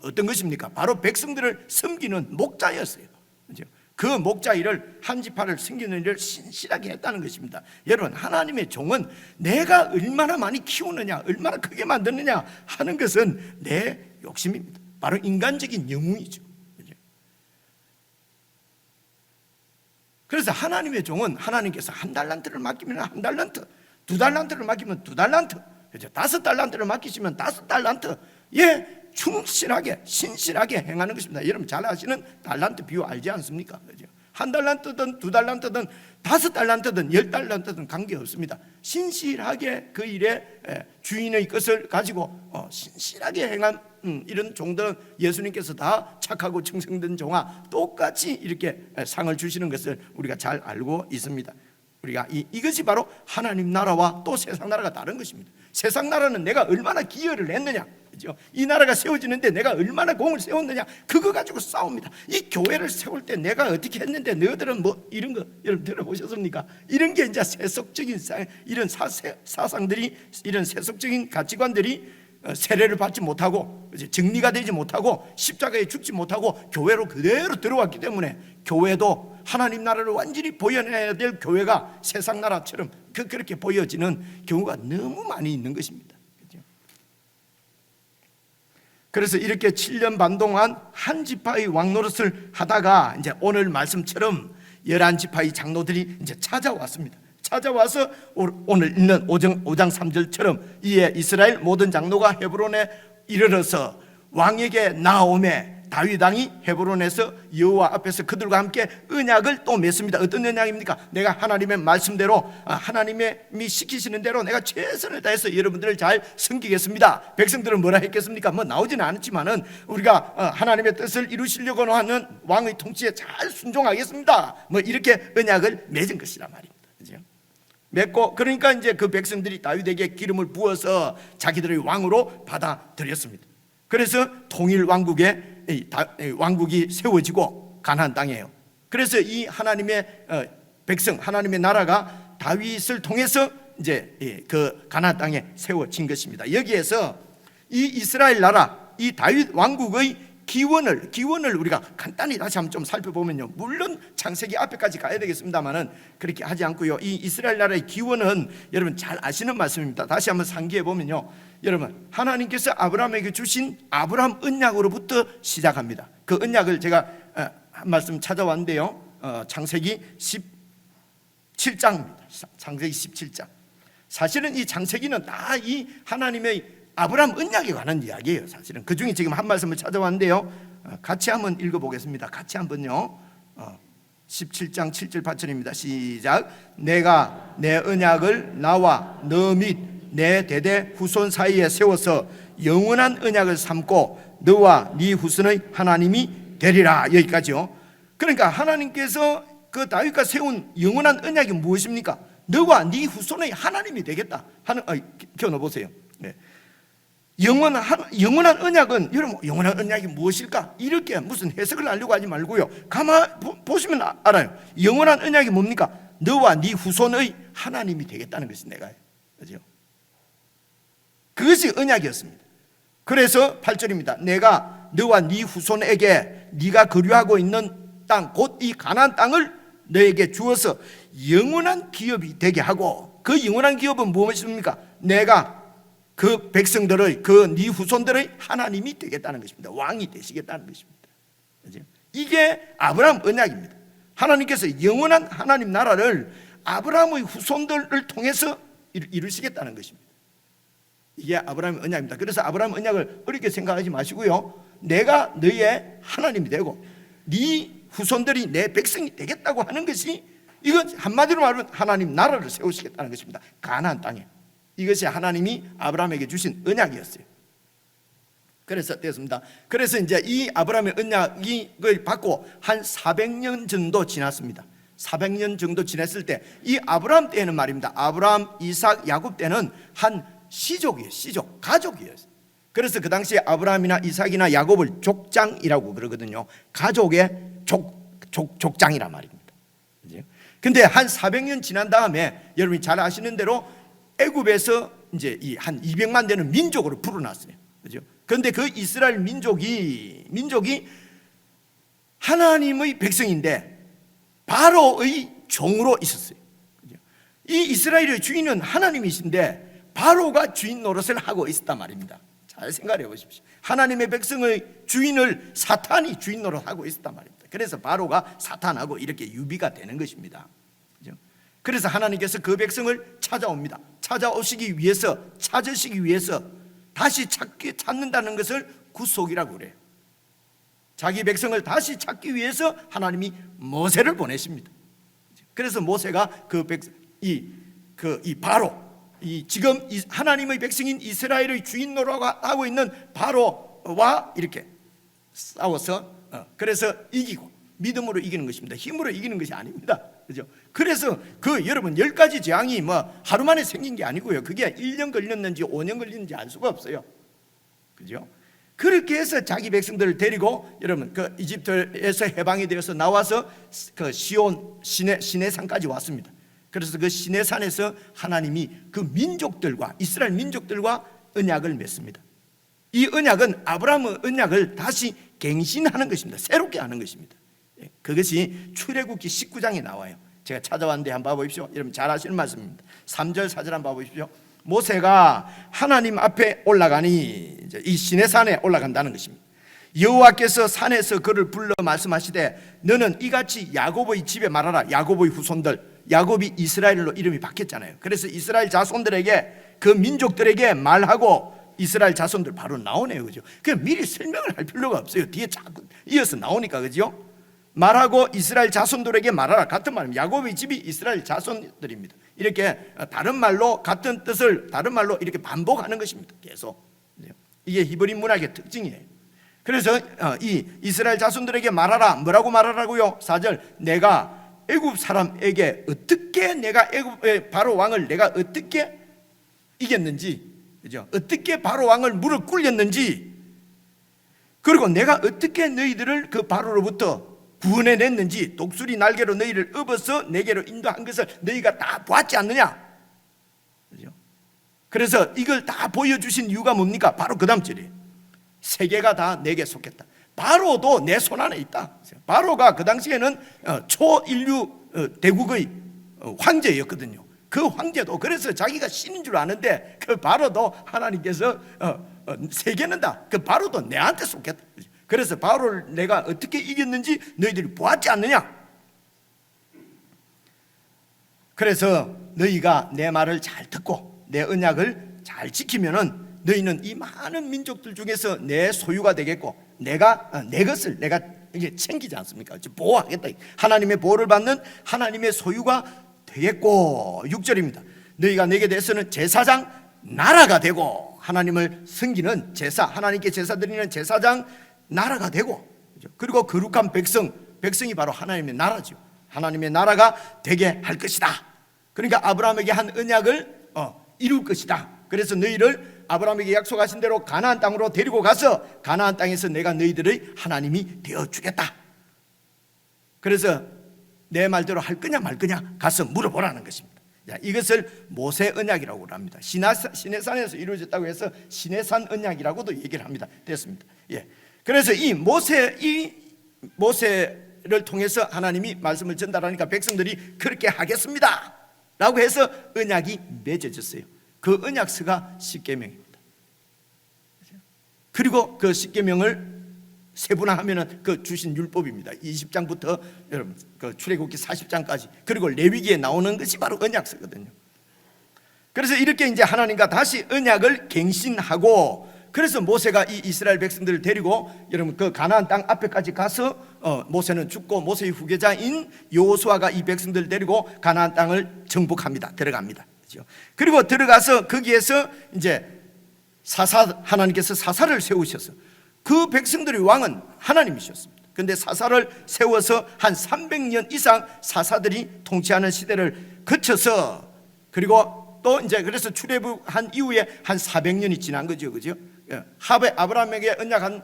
S3: 어떤 것입니까? 바로 백성들을 섬기는 목자였어요. 그렇죠? 그 목자 일을, 한 지파를 섬기는 일을 신실하게 했다는 것입니다. 여러분, 하나님의 종은 내가 얼마나 많이 키우느냐, 얼마나 크게 만드느냐 하는 것은 내 욕심입니다. 바로 인간적인 영웅이죠. 그래서 하나님의 종은 하나님께서 한 달란트를 맡기면 한 달란트, 두 달란트를 맡기면 두 달란트, 5달란트를 맡기시면 5달란트에 충실하게, 신실하게 행하는 것입니다. 여러분 잘 아시는 달란트 비유 알지 않습니까? 그죠? 한 달란트든 두 달란트든 5달란트든 10달란트든 관계없습니다. 신실하게 그 일에 주인의 것을 가지고 신실하게 행한 이런 종들은 예수님께서 다 착하고 충성된 종아 똑같이 이렇게 상을 주시는 것을 우리가 잘 알고 있습니다. 우리가 이것이 바로 하나님 나라와 또 세상 나라가 다른 것입니다. 세상 나라는 내가 얼마나 기여를 했느냐, 그죠? 이 나라가 세워지는데 내가 얼마나 공을 세웠느냐, 그거 가지고 싸웁니다. 이 교회를 세울 때 내가 어떻게 했는데 너희들은 뭐 이런 거 여러분 들어보셨습니까? 이런 게 이제 세속적인 이런 사상들이, 이런 세속적인 가치관들이 세례를 받지 못하고 정리가 되지 못하고 십자가에 죽지 못하고 교회로 그대로 들어왔기 때문에, 교회도 하나님 나라를 완전히 보여내야 될 교회가 세상 나라처럼 그렇게 보여지는 경우가 너무 많이 있는 것입니다. 그래서 이렇게 7년 반 동안 한 지파의 왕 노릇을 하다가 이제 오늘 말씀처럼 11지파의 장로들이 이제 찾아왔습니다. 찾아와서 오늘 읽는 5장 3절처럼 이에 이스라엘 모든 장로가 헤브론에 이르러서 왕에게 나오매 다윗 왕이 헤브론에서 여호와 앞에서 그들과 함께 언약을 또 맺습니다. 어떤 언약입니까? 내가 하나님의 말씀대로, 하나님이 시키시는 대로 내가 최선을 다해서 여러분들을 잘 섬기겠습니다. 백성들은 뭐라 했겠습니까? 뭐 나오지는 않았지만은 우리가 하나님의 뜻을 이루시려고 하는 왕의 통치에 잘 순종하겠습니다. 뭐 이렇게 언약을 맺은 것이란 말입니다. 그죠? 맺고, 그러니까 이제 그 백성들이 다윗에게 기름을 부어서 자기들의 왕으로 받아들였습니다. 그래서 통일 왕국이 세워지고 가나안 땅이에요. 그래서 이 하나님의 백성 하나님의 나라가 다윗을 통해서 이제 그 가나안 땅에 세워진 것입니다. 여기에서 이 이스라엘 나라, 이 다윗 왕국의 기원을 우리가 간단히 다시 한번 좀 살펴보면요, 물론 창세기 앞에까지 가야 되겠습니다만은 그렇게 하지 않고요, 이 이스라엘 나라의 기원은 여러분 잘 아시는 말씀입니다. 다시 한번 상기해 보면요, 여러분 하나님께서 아브라함에게 주신 아브라함 언약으로부터 시작합니다. 그 언약을 제가 한 말씀 찾아왔는데요, 창세기 17장입니다. 창세기 17장. 사실은 이 창세기는 다 이 하나님의 아브라함 언약에 관한 이야기예요. 사실은 그 중에 지금 한 말씀을 찾아왔는데요, 같이 한번 읽어보겠습니다. 같이 한번요. 17장 7절 8절입니다. 시작. 내가 내 언약을 나와 너 및 내 대대 후손 사이에 세워서 영원한 언약을 삼고 너와 네 후손의 하나님이 되리라. 여기까지요. 그러니까 하나님께서 그 다윗과 세운 영원한 언약이 무엇입니까? 너와 네 후손의 하나님이 되겠다 하는, 켜놓으세요. 네. 영원한 언약은, 여러분 영원한 언약이 무엇일까? 이렇게 무슨 해석을 하려고 하지 말고요, 가만 보시면 알아요. 영원한 언약이 뭡니까? 너와 네 후손의 하나님이 되겠다는 것이 내가요. 그죠? 그것이 언약이었습니다. 그래서 8절입니다. 내가 너와 네 후손에게 네가 거류하고 있는 땅, 곧 이 가나안 땅을 너에게 주어서 영원한 기업이 되게 하고, 그 영원한 기업은 무엇입니까? 내가 그 백성들의, 그 네 후손들의 하나님이 되겠다는 것입니다. 왕이 되시겠다는 것입니다. 그죠? 이게 아브라함 언약입니다. 하나님께서 영원한 하나님 나라를 아브라함의 후손들을 통해서 이루시겠다는 것입니다. 이게 아브라함의 언약입니다. 그래서 아브라함 언약을 어렵게 생각하지 마시고요, 내가 너의 하나님이 되고 네 후손들이 내 백성이 되겠다고 하는 것이, 이건 한마디로 말하면 하나님 나라를 세우시겠다는 것입니다. 가나안 땅에. 이것이 하나님이 아브라함에게 주신 언약이었어요. 그래서 됐습니다. 그래서 이제 이 아브라함의 언약을 받고 한 400년 정도 지났습니다. 400년 정도 지났을 때, 이 아브라함 때는 말입니다, 아브라함, 이삭, 야곱 때는 한 시족이에요. 시족, 가족이에요. 그래서 그 당시에 아브라함이나 이삭이나 야곱을 족장이라고 그러거든요. 가족의 족장이란 말입니다. 근데 한 400년 지난 다음에 여러분이 잘 아시는 대로 애굽에서 이제 이 한 200만 되는 민족으로 불어났어요. 그죠? 그런데 그 이스라엘 민족이 하나님의 백성인데 바로의 종으로 있었어요. 그죠? 이 이스라엘의 주인은 하나님이신데 바로가 주인 노릇을 하고 있었단 말입니다. 잘 생각해 보십시오. 하나님의 백성의 주인을 사탄이 주인 노릇하고 있었단 말입니다. 그래서 바로가 사탄하고 이렇게 유비가 되는 것입니다. 그죠? 그래서 하나님께서 그 백성을 찾아옵니다. 찾으시기 위해서 다시 찾는다는 것을 구속이라고 그래요. 자기 백성을 다시 찾기 위해서 하나님이 모세를 보내십니다. 그래서 모세가 바로 지금 하나님의 백성인 이스라엘의 주인 노릇하고 있는 바로와 이렇게 싸워서 그래서 이기고, 믿음으로 이기는 것입니다. 힘으로 이기는 것이 아닙니다. 그죠? 그래서 여러분 10가지 재앙이 하루 만에 생긴 게 아니고요, 그게 1년 걸렸는지 5년 걸렸는지 알 수가 없어요. 그죠? 그렇게 해서 자기 백성들을 데리고 여러분 그 이집트에서 해방이 되어서 나와서 그 시온 시내산까지 왔습니다. 그래서 그 시내산에서 하나님이 그 민족들과, 이스라엘 민족들과 언약을 맺습니다. 이 언약은 아브라함의 언약을 다시 갱신하는 것입니다. 새롭게 하는 것입니다. 그것이 출애굽기 19장에 나와요. 제가 찾아왔는데 한번 봐보십시오. 여러분 잘 아시는 말씀입니다. 3절 4절 한번 봐보십시오. 모세가 하나님 앞에 올라가니, 이 시내산에 올라간다는 것입니다. 여호와께서 산에서 그를 불러 말씀하시되 너는 이같이 야곱의 집에 말하라. 야곱의 후손들, 야곱이 이스라엘로 이름이 바뀌었잖아요. 그래서 이스라엘 자손들에게, 그 민족들에게 말하고, 이스라엘 자손들 바로 나오네요. 그죠? 그냥 미리 설명을 할 필요가 없어요. 뒤에 자꾸 이어서 나오니까. 그죠? 말하고 이스라엘 자손들에게 말하라. 같은 말입니다. 야곱의 집이 이스라엘 자손들입니다. 이렇게 다른 말로 같은 뜻을 다른 말로 이렇게 반복하는 것입니다. 계속. 이게 히브리 문학의 특징이에요. 그래서 이 이스라엘 자손들에게 말하라. 뭐라고 말하라고요? 4절. 내가 애굽 사람에게 어떻게, 내가 애굽의 바로 왕을 내가 어떻게 이겼는지, 그죠? 어떻게 바로 왕을 무릎 꿇렸는지, 그리고 내가 어떻게 너희들을 그 바로로부터 구원해냈는지 독수리 날개로 너희를 업어서 내게로 인도한 것을 너희가 다 보았지 않느냐? 그죠? 그래서 이걸 다 보여주신 이유가 뭡니까? 바로 그 다음 절이에요. 세계가 다 내게 속했다. 바로도 내 손 안에 있다. 바로가 그 당시에는 초인류 대국의 황제였거든요. 그 황제도 그래서 자기가 신인 줄 아는데 그 바로도 하나님께서 세계는 다 그 바로도 내한테 속했다. 그래서 바로를 내가 어떻게 이겼는지 너희들이 보았지 않느냐? 그래서 너희가 내 말을 잘 듣고 내 언약을 잘 지키면은 너희는 이 많은 민족들 중에서 내 소유가 되겠고 내가 내 것을 내가 이게 챙기지 않습니까? 보호하겠다. 하나님의 보호를 받는 하나님의 소유가 되겠고 6절입니다. 너희가 내게 대해서는 제사장 나라가 되고 하나님을 섬기는 제사 하나님께 제사 드리는 제사장 나라가 되고 그리고 거룩한 백성이 바로 하나님의 나라죠. 하나님의 나라가 되게 할 것이다. 그러니까 아브라함에게 한 언약을 이룰 것이다. 그래서 너희를 아브라함에게 약속하신 대로 가나안 땅으로 데리고 가서 가나안 땅에서 내가 너희들의 하나님이 되어주겠다. 그래서 내 말대로 할 거냐 말 거냐 가서 물어보라는 것입니다. 이것을 모세 언약이라고 합니다. 시내산에서 이루어졌다고 해서 시내산 언약이라고도 얘기를 합니다. 됐습니다. 예. 그래서 이 모세를 통해서 하나님이 말씀을 전달하니까 백성들이 그렇게 하겠습니다 라고 해서 언약이 맺어졌어요. 그 언약서가 십계명입니다. 그리고 그 십계명을 세분화하면은 그 주신 율법입니다. 20장부터 여러분 그 출애굽기 40장까지 그리고 레위기에 나오는 것이 바로 언약서거든요. 그래서 이렇게 이제 하나님과 다시 언약을 갱신하고 그래서 모세가 이 이스라엘 백성들을 데리고 여러분 그 가나안 땅 앞에까지 가서 모세는 죽고 모세의 후계자인 여호수아가 이 백성들을 데리고 가나안 땅을 정복합니다. 들어갑니다. 그렇죠? 그리고 들어가서 거기에서 이제 하나님께서 사사를 세우셔서 그 백성들의 왕은 하나님이셨습니다. 그런데 사사를 세워서 한 300년 이상 사사들이 통치하는 시대를 거쳐서 그리고 또 이제 그래서 출애굽한 이후에 한 400년이 지난 거죠, 그죠? 아브라함에게 언약한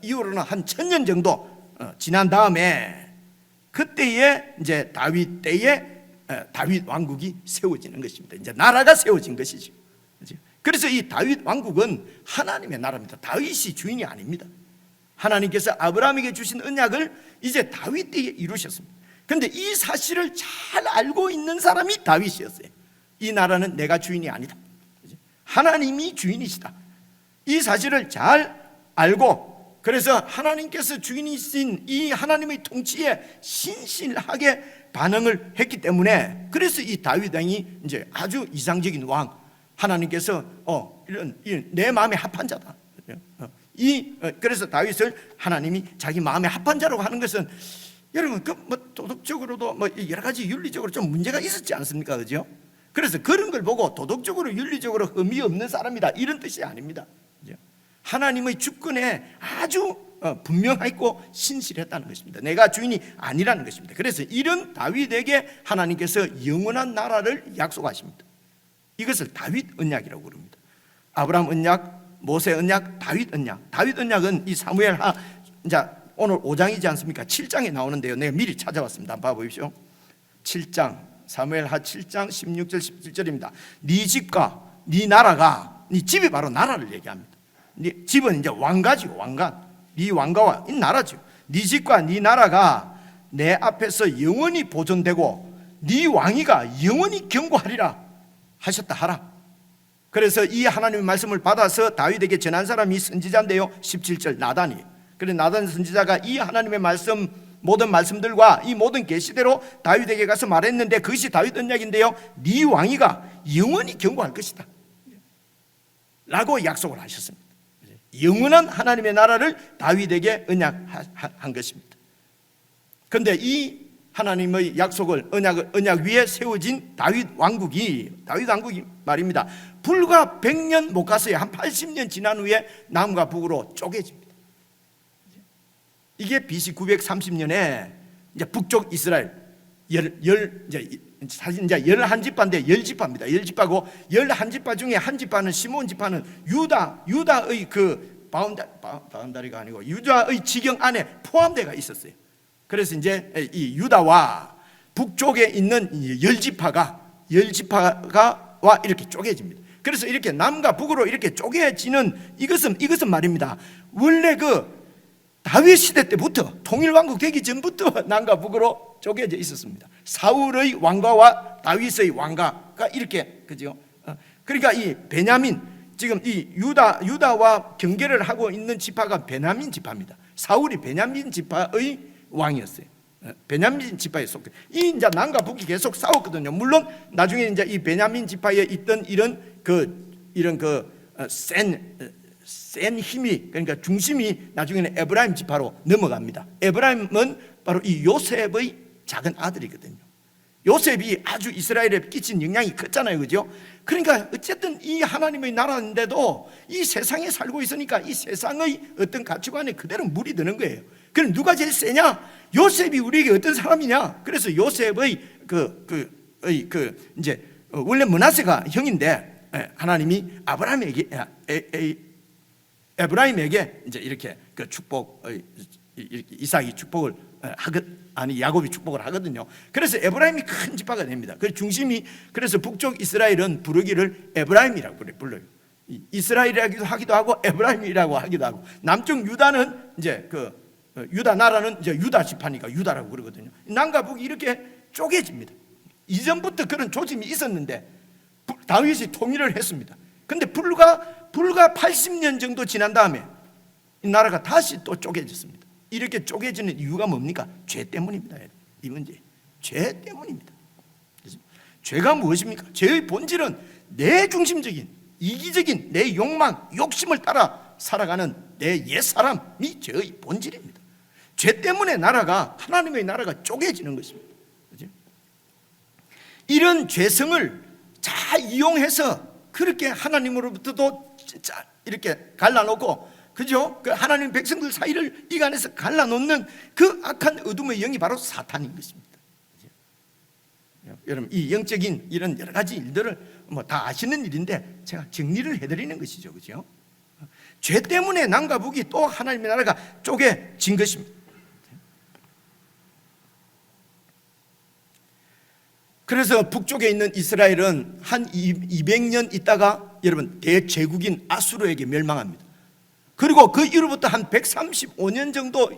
S3: 이후로는 한 1000년 정도 지난 다음에 그때에 이제 다윗 때에 다윗 왕국이 세워지는 것입니다. 이제 나라가 세워진 것이죠. 그래서 이 다윗 왕국은 하나님의 나라입니다. 다윗이 주인이 아닙니다. 하나님께서 아브라함에게 주신 언약을 이제 다윗 때에 이루셨습니다. 그런데 이 사실을 잘 알고 있는 사람이 다윗이었어요. 이 나라는 내가 주인이 아니다. 하나님이 주인이시다. 이 사실을 잘 알고 그래서 하나님께서 주인이신 이 하나님의 통치에 신실하게 반응을 했기 때문에 그래서 이 다윗 왕이 이제 아주 이상적인 왕 하나님께서 이런 내 마음에 합한 자다. 그래서 다윗을 하나님이 자기 마음에 합한 자라고 하는 것은 여러분 그 뭐 도덕적으로도 뭐 여러 가지 윤리적으로 좀 문제가 있었지 않습니까, 그죠? 그래서 그런 걸 보고 도덕적으로 윤리적으로 흠이 없는 사람이다 이런 뜻이 아닙니다. 그죠? 하나님의 주권에 아주 분명하고 신실했다는 것입니다. 내가 주인이 아니라는 것입니다. 그래서 이런 다윗에게 하나님께서 영원한 나라를 약속하십니다. 이것을 다윗 언약이라고 부릅니다. 아브라함 언약, 모세 언약, 다윗 언약. 다윗 언약은 이 사무엘하 이제 오늘 5장이지 않습니까? 7장에 나오는데요. 내가 미리 찾아왔습니다. 한번 봐보십시오. 7장 사무엘하 7장 16절 17절입니다. 네 집과 네 나라가 네 집이 바로 나라를 얘기합니다. 네 집은 이제 왕가지고 왕가. 네 왕가와 이 나라죠. 네 집과 네 나라가 내 앞에서 영원히 보존되고 네 왕위가 영원히 견고하리라 하셨다 하라. 그래서 이 하나님의 말씀을 받아서 다윗에게 전한 사람이 선지자인데요. 17절 나단이. 그래서 나단 선지자가 이 하나님의 말씀 모든 말씀들과 이 모든 계시대로 다윗에게 가서 말했는데 그것이 다윗 언약인데요. 네 왕위가 영원히 견고할 것이다 라고 약속을 하셨습니다. 영원한 하나님의 나라를 다윗에게 언약한 것입니다. 그런데 이 하나님의 약속을 언약 위에 세워진 다윗 왕국이 말입니다. 불과 100년 못 갔어요. 한 80년 지난 후에 남과 북으로 쪼개집니다. 이게 BC 930년에 이제 북쪽 이스라엘 사실 이제 11지파인데 10지파입니다. 10지파고 11지파 중에 한 지파는 시몬 지파는 유다의 그 바운다리가 아니고 유다의 지경 안에 포함되어 있었어요. 그래서 이제 이 유다와 북쪽에 있는 열 지파가 와 이렇게 쪼개집니다. 그래서 이렇게 남과 북으로 이렇게 쪼개지는 이것은 말입니다. 원래 그 다윗 시대 때부터 통일 왕국 되기 전부터 남과 북으로 쪼개져 있었습니다. 사울의 왕가와 다윗의 왕가가 이렇게, 그죠? 그러니까 이 베냐민, 지금 이 유다와 경계를 하고 있는 지파가 베냐민 지파입니다. 사울이 베냐민 지파의 왕이었어요. 베냐민 지파에 속해. 이 이제 남과 북이 계속 싸웠거든요. 물론 나중에 이제 이 베냐민 지파에 있던 이런 센 힘이, 그러니까 중심이 나중에는 에브라임 지파로 넘어갑니다. 에브라임은 바로 이 요셉의 작은 아들이거든요. 요셉이 아주 이스라엘에 끼친 영향이 컸잖아요, 그죠? 그러니까 어쨌든 이 하나님의 나라인데도 이 세상에 살고 있으니까 이 세상의 어떤 가치관에 그대로 물이 드는 거예요. 그럼 누가 제일 세냐? 요셉이 우리에게 어떤 사람이냐? 그래서 요셉의 이제 원래 므낫세가 형인데 하나님이 에브라임에게 이제 이렇게 그 축복, 이삭이 축복을 야곱이 축복을 하거든요. 그래서 에브라임이 큰 지파가 됩니다. 그 중심이, 그래서 북쪽 이스라엘은 부르기를 에브라임이라고 불러요. 이스라엘이라고 하기도 하고 에브라임이라고 하기도 하고, 남쪽 유다는 이제 유다 나라는 이제 유다 지파니까 유다라고 그러거든요. 남과 북이 이렇게 쪼개집니다. 이전부터 그런 조짐이 있었는데 다윗이 통일을 했습니다. 근데 불과 80년 정도 지난 다음에 이 나라가 다시 또 쪼개졌습니다. 이렇게 쪼개지는 이유가 뭡니까? 죄 때문입니다. 이 문제, 죄 때문입니다. 죄가 무엇입니까? 죄의 본질은 내 중심적인, 이기적인 내 욕망, 욕심을 따라 살아가는 내 옛사람이 죄의 본질입니다. 죄 때문에 하나님의 나라가 쪼개지는 것입니다. 그렇죠? 이런 죄성을 잘 이용해서 그렇게 하나님으로부터도 진짜 이렇게 갈라놓고, 그죠? 그 하나님 백성들 사이를 이 안에서 갈라놓는 그 악한 어둠의 영이 바로 사탄인 것입니다. 그죠? 여러분, 이 영적인 이런 여러 가지 일들을 다 아시는 일인데 제가 정리를 해드리는 것이죠, 그죠? 죄 때문에 남과 북이 또 하나님의 나라가 쪼개진 것입니다. 그래서 북쪽에 있는 이스라엘은 한 200년 있다가 여러분 대제국인 아수르에게 멸망합니다. 그리고 그 이후로부터 한 135년 정도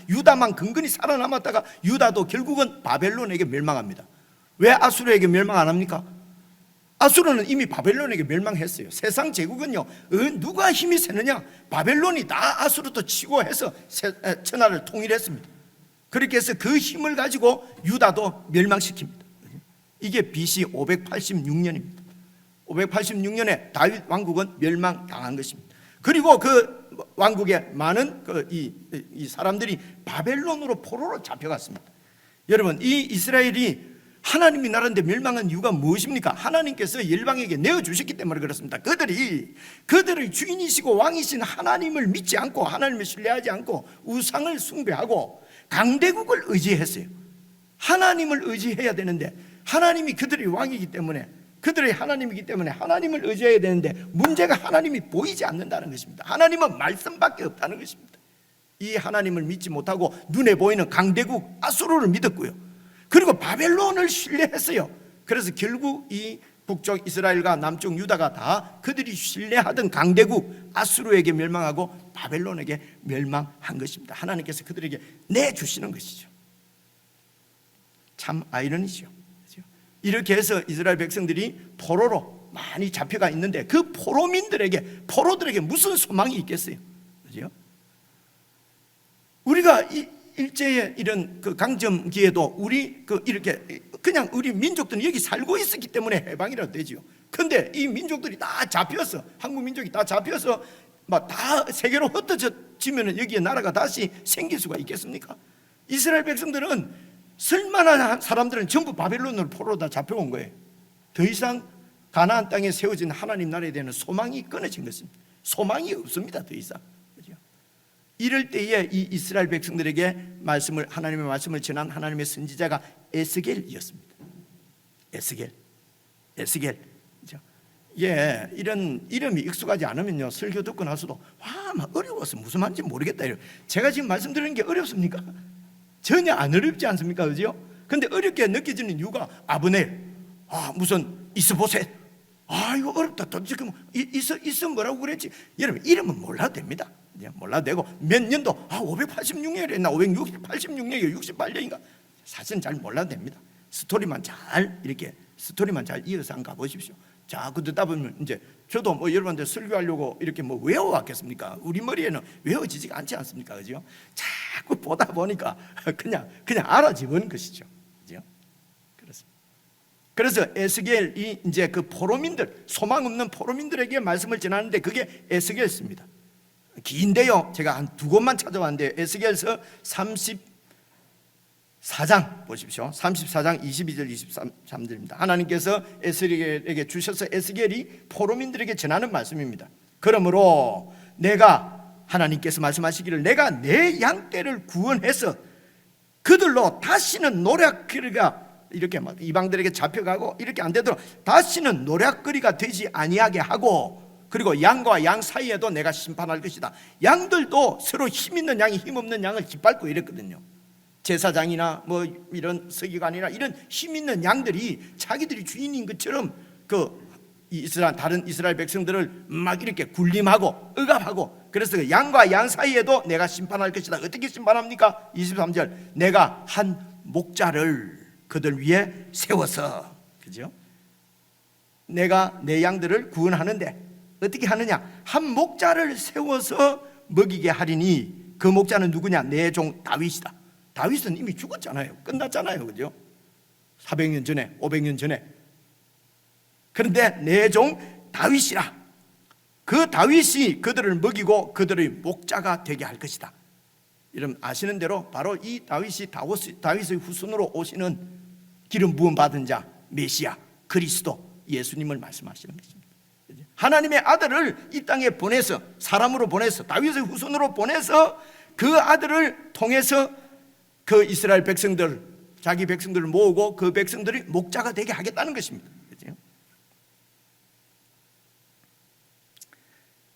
S3: 유다만 근근히 살아남았다가 유다도 결국은 바벨론에게 멸망합니다. 왜 아수르에게 멸망 안 합니까? 아수르는 이미 바벨론에게 멸망했어요. 세상 제국은요, 누가 힘이 세느냐? 바벨론이 다 아수르도 치고 해서 천하를 통일했습니다. 그렇게 해서 그 힘을 가지고 유다도 멸망시킵니다. 이게 BC 586년입니다. 586년에 다윗 왕국은 멸망당한 것입니다. 그리고 그 왕국의 많은 이 사람들이 바벨론으로 포로로 잡혀갔습니다. 여러분, 이 이스라엘이 하나님이 나라인데 멸망한 이유가 무엇입니까? 하나님께서 열방에게 내어주셨기 때문에 그렇습니다. 그들의 주인이시고 왕이신 하나님을 믿지 않고, 하나님을 신뢰하지 않고 우상을 숭배하고 강대국을 의지했어요. 하나님을 의지해야 되는데, 하나님이 그들의 왕이기 때문에, 그들의 하나님이기 때문에 하나님을 의지해야 되는데 문제가 하나님이 보이지 않는다는 것입니다. 하나님은 말씀밖에 없다는 것입니다. 이 하나님을 믿지 못하고 눈에 보이는 강대국 아수르를 믿었고요, 그리고 바벨론을 신뢰했어요. 그래서 결국 이 북쪽 이스라엘과 남쪽 유다가 다 그들이 신뢰하던 강대국 아수르에게 멸망하고 바벨론에게 멸망한 것입니다. 하나님께서 그들에게 내주시는 것이죠. 참 아이러니죠. 이렇게 해서 이스라엘 백성들이 포로로 많이 잡혀가 있는데 그 포로들에게 무슨 소망이 있겠어요? 그죠? 우리가 일제의 이런 그 강점기에도 이렇게 그냥 우리 민족들은 여기 살고 있었기 때문에 해방이라도 되지요. 근데 이 민족들이 다 잡혀서, 한국 민족이 다 잡혀서 막 다 세계로 흩어지면 여기에 나라가 다시 생길 수가 있겠습니까? 이스라엘 백성들은 쓸만한 사람들은 전부 바벨론으로 포로로 다 잡혀온 거예요. 더 이상 가나안 땅에 세워진 하나님 나라에 대한 소망이 끊어진 것입니다. 소망이 없습니다, 더 이상. 그렇죠? 이럴 때에 이 이스라엘 백성들에게 하나님의 말씀을 전한 하나님의 선지자가 에스겔이었습니다. 에스겔. 그렇죠? 예, 이런 이름이 익숙하지 않으면요, 설교 듣고 나서도 막 어려워서 무슨 말인지 모르겠다. 제가 지금 말씀드리는 게 어렵습니까? 전혀 안 어렵지 않습니까? 그죠? 근데 어렵게 느껴지는 이유가 아브넬, 무슨 이스보셋, 이거 어렵다. 도대체 있어 뭐라고 그랬지? 여러분 이름은 몰라도 됩니다. 몰라도 되고 몇 년도 586년이나 586년이 68년인가 사실은 잘 몰라도 됩니다. 스토리만 잘 이어서 한번 가보십시오. 자, 그 듣다 보면 이제 저도 뭐 여러분들 설교하려고 이렇게 뭐 외워왔겠습니까? 우리 머리에는 외워지지가 않지 않습니까? 그죠? 자꾸 보다 보니까 그냥 알아지는 것이죠. 그죠? 그래서 에스겔이 이제 그 포로민들, 소망 없는 포로민들에게 말씀을 전하는데 그게 에스겔서입니다. 긴데요, 제가 한 두 곳만 찾아왔는데 에스겔서 34장 보십시오. 34장 22절 23절입니다. 하나님께서 에스겔에게 주셔서 에스겔이 포로민들에게 전하는 말씀입니다. 그러므로 하나님께서 말씀하시기를 내가 내 양떼를 구원해서 그들로 다시는 노략거리가 이렇게 막 이방들에게 잡혀가고 이렇게 안 되도록 다시는 노략거리가 되지 아니하게 하고, 그리고 양과 양 사이에도 내가 심판할 것이다. 양들도 서로 힘 있는 양이 힘 없는 양을 짓밟고 이랬거든요. 제사장이나 뭐 이런 서기관이나 이런 힘 있는 양들이 자기들이 주인인 것처럼 다른 이스라엘 백성들을 막 이렇게 굴림하고 억압하고, 그래서 양과 양 사이에도 내가 심판할 것이다. 어떻게 심판합니까? 23절 내가 한 목자를 그들 위에 세워서, 그죠? 내가 내 양들을 구원하는데 어떻게 하느냐? 한 목자를 세워서 먹이게 하리니 그 목자는 누구냐? 내 종 다윗이다. 다윗은 이미 죽었잖아요. 끝났잖아요. 그죠? 400년 전에 500년 전에. 그런데 내 종 다윗이라. 그 다윗이 그들을 먹이고 그들의 목자가 되게 할 것이다. 여러분 아시는 대로 바로 이 다윗의 후손으로 오시는 기름 부음 받은 자 메시아 그리스도 예수님을 말씀하시는 것입니다. 하나님의 아들을 이 땅에 보내서, 사람으로 보내서, 다윗의 후손으로 보내서 그 아들을 통해서 그 이스라엘 백성들, 자기 백성들을 모으고 그 백성들이 목자가 되게 하겠다는 것입니다.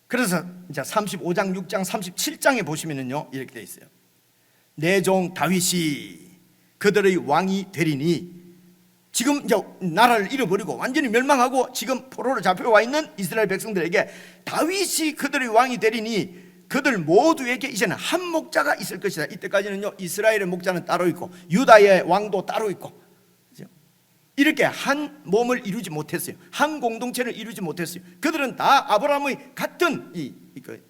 S3: 그래서 이제 35장, 6장, 37장에 보시면은요 이렇게 되어 있어요. 내 종 다윗이 그들의 왕이 되리니, 지금 이제 나라를 잃어버리고 완전히 멸망하고 지금 포로로 잡혀와 있는 이스라엘 백성들에게 다윗이 그들의 왕이 되리니 그들 모두에게 이제는 한 목자가 있을 것이다. 이때까지는요 이스라엘의 목자는 따로 있고 유다의 왕도 따로 있고, 그렇죠? 이렇게 한 몸을 이루지 못했어요. 한 공동체를 이루지 못했어요. 그들은 다 아브라함의 같은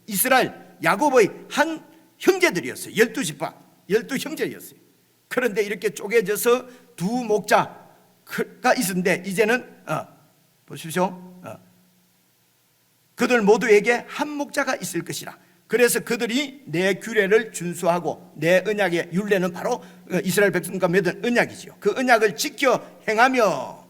S3: 이스라엘 야곱의 한 형제들이었어요. 12지파 12형제였어요. 그런데 이렇게 쪼개져서 두 목자가 있었는데 이제는 보십시오. 그들 모두에게 한 목자가 있을 것이라. 그래서 그들이 내 규례를 준수하고 내 언약의 율례는 바로 이스라엘 백성과 맺은 언약이지요. 그 언약을 지켜 행하며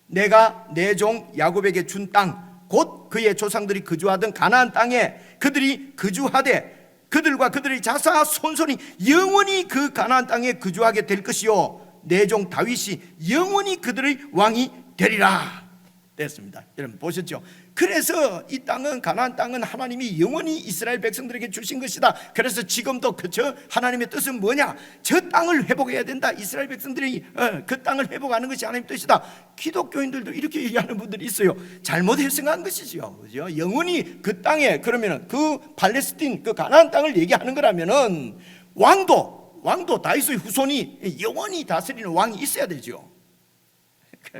S3: 내가 내 종 야곱에게 준 땅, 곧 그의 조상들이 거주하던 가나안 땅에 그들이 거주하되 그들과 그들의 자사 손손이 영원히 그 가나안 땅에 거주하게 될 것이요 내 종 다윗이 영원히 그들의 왕이 되리라. 됐습니다. 여러분 보셨죠? 그래서 이 땅은, 가나안 땅은 하나님이 영원히 이스라엘 백성들에게 주신 것이다. 그래서 지금도 그저 하나님의 뜻은 뭐냐? 저 땅을 회복해야 된다. 이스라엘 백성들이 그 땅을 회복하는 것이 하나님의 뜻이다. 기독교인들도 이렇게 얘기하는 분들이 있어요. 잘못 해석한 것이죠. 그죠? 영원히 그 땅에, 그러면은 그 팔레스틴, 그 가나안 땅을 얘기하는 거라면은 왕도 다윗의 후손이 영원히 다스리는 왕이 있어야 되죠.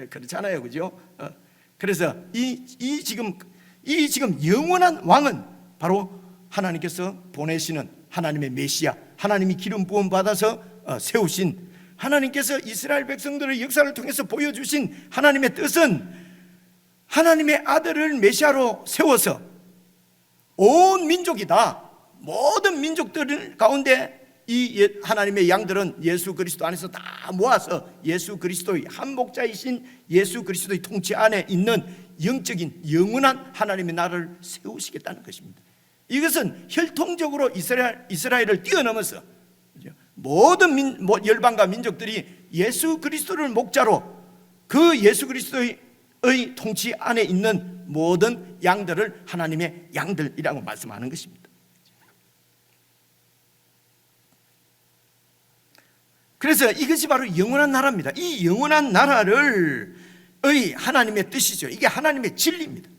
S3: 그렇잖아요. 그죠? 그래서 이 지금 영원한 왕은 바로 하나님께서 보내시는 하나님의 메시아, 하나님이 기름 부음 받아서 세우신, 하나님께서 이스라엘 백성들의 역사를 통해서 보여주신 하나님의 뜻은 하나님의 아들을 메시아로 세워서 온 민족이다, 모든 민족들 가운데 이 하나님의 양들은 예수 그리스도 안에서 다 모아서 예수 그리스도의 한 목자이신 예수 그리스도의 통치 안에 있는 영적인 영원한 하나님의 나라를 세우시겠다는 것입니다. 이것은 혈통적으로 이스라엘을 뛰어넘어서 모든 열방과 민족들이 예수 그리스도를 목자로 그 예수 그리스도의 통치 안에 있는 모든 양들을 하나님의 양들이라고 말씀하는 것입니다. 그래서 이것이 바로 영원한 나라입니다. 이 영원한 나라를 하나님의 뜻이죠. 이게 하나님의 진리입니다.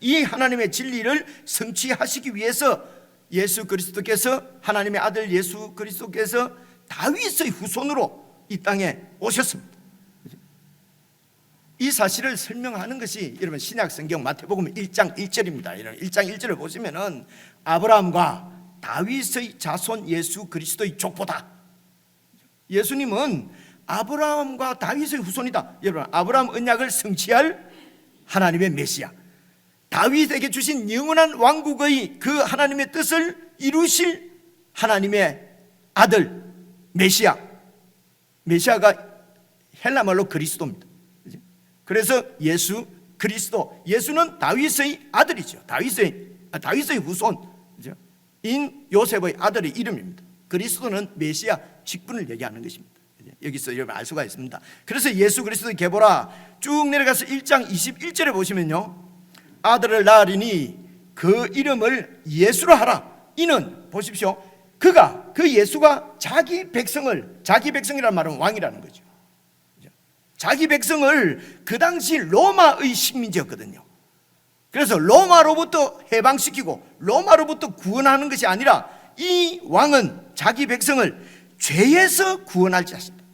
S3: 이 하나님의 진리를 성취하시기 위해서 예수 그리스도께서, 하나님의 아들 예수 그리스도께서 다윗의 후손으로 이 땅에 오셨습니다. 이 사실을 설명하는 것이 여러분 신약 성경 마태복음 1장 1절입니다. 1장 1절을 보시면은 아브라함과 다윗의 자손 예수 그리스도의 족보다. 예수님은 아브라함과 다윗의 후손이다. 여러분, 아브라함 언약을 성취할 하나님의 메시아, 다윗에게 주신 영원한 왕국의 그 하나님의 뜻을 이루실 하나님의 아들 메시아. 메시아가 헬라말로 그리스도입니다. 그래서 예수 그리스도, 예수는 다윗의 아들이죠. 다윗의 후손인 요셉의 아들의 이름입니다. 그리스도는 메시아 직분을 얘기하는 것입니다. 여기서 여러분 알 수가 있습니다. 그래서 예수 그리스도의 계보라 쭉 내려가서 1장 21절에 보시면요, 아들을 낳으리니 그 이름을 예수로 하라. 이는 보십시오, 그 예수가 자기 백성이라는 말은 왕이라는 거죠. 자기 백성을, 그 당시 로마의 식민지였거든요. 그래서 로마로부터 해방시키고 로마로부터 구원하는 것이 아니라 이 왕은 자기 백성을 죄에서 구원할 자십니다.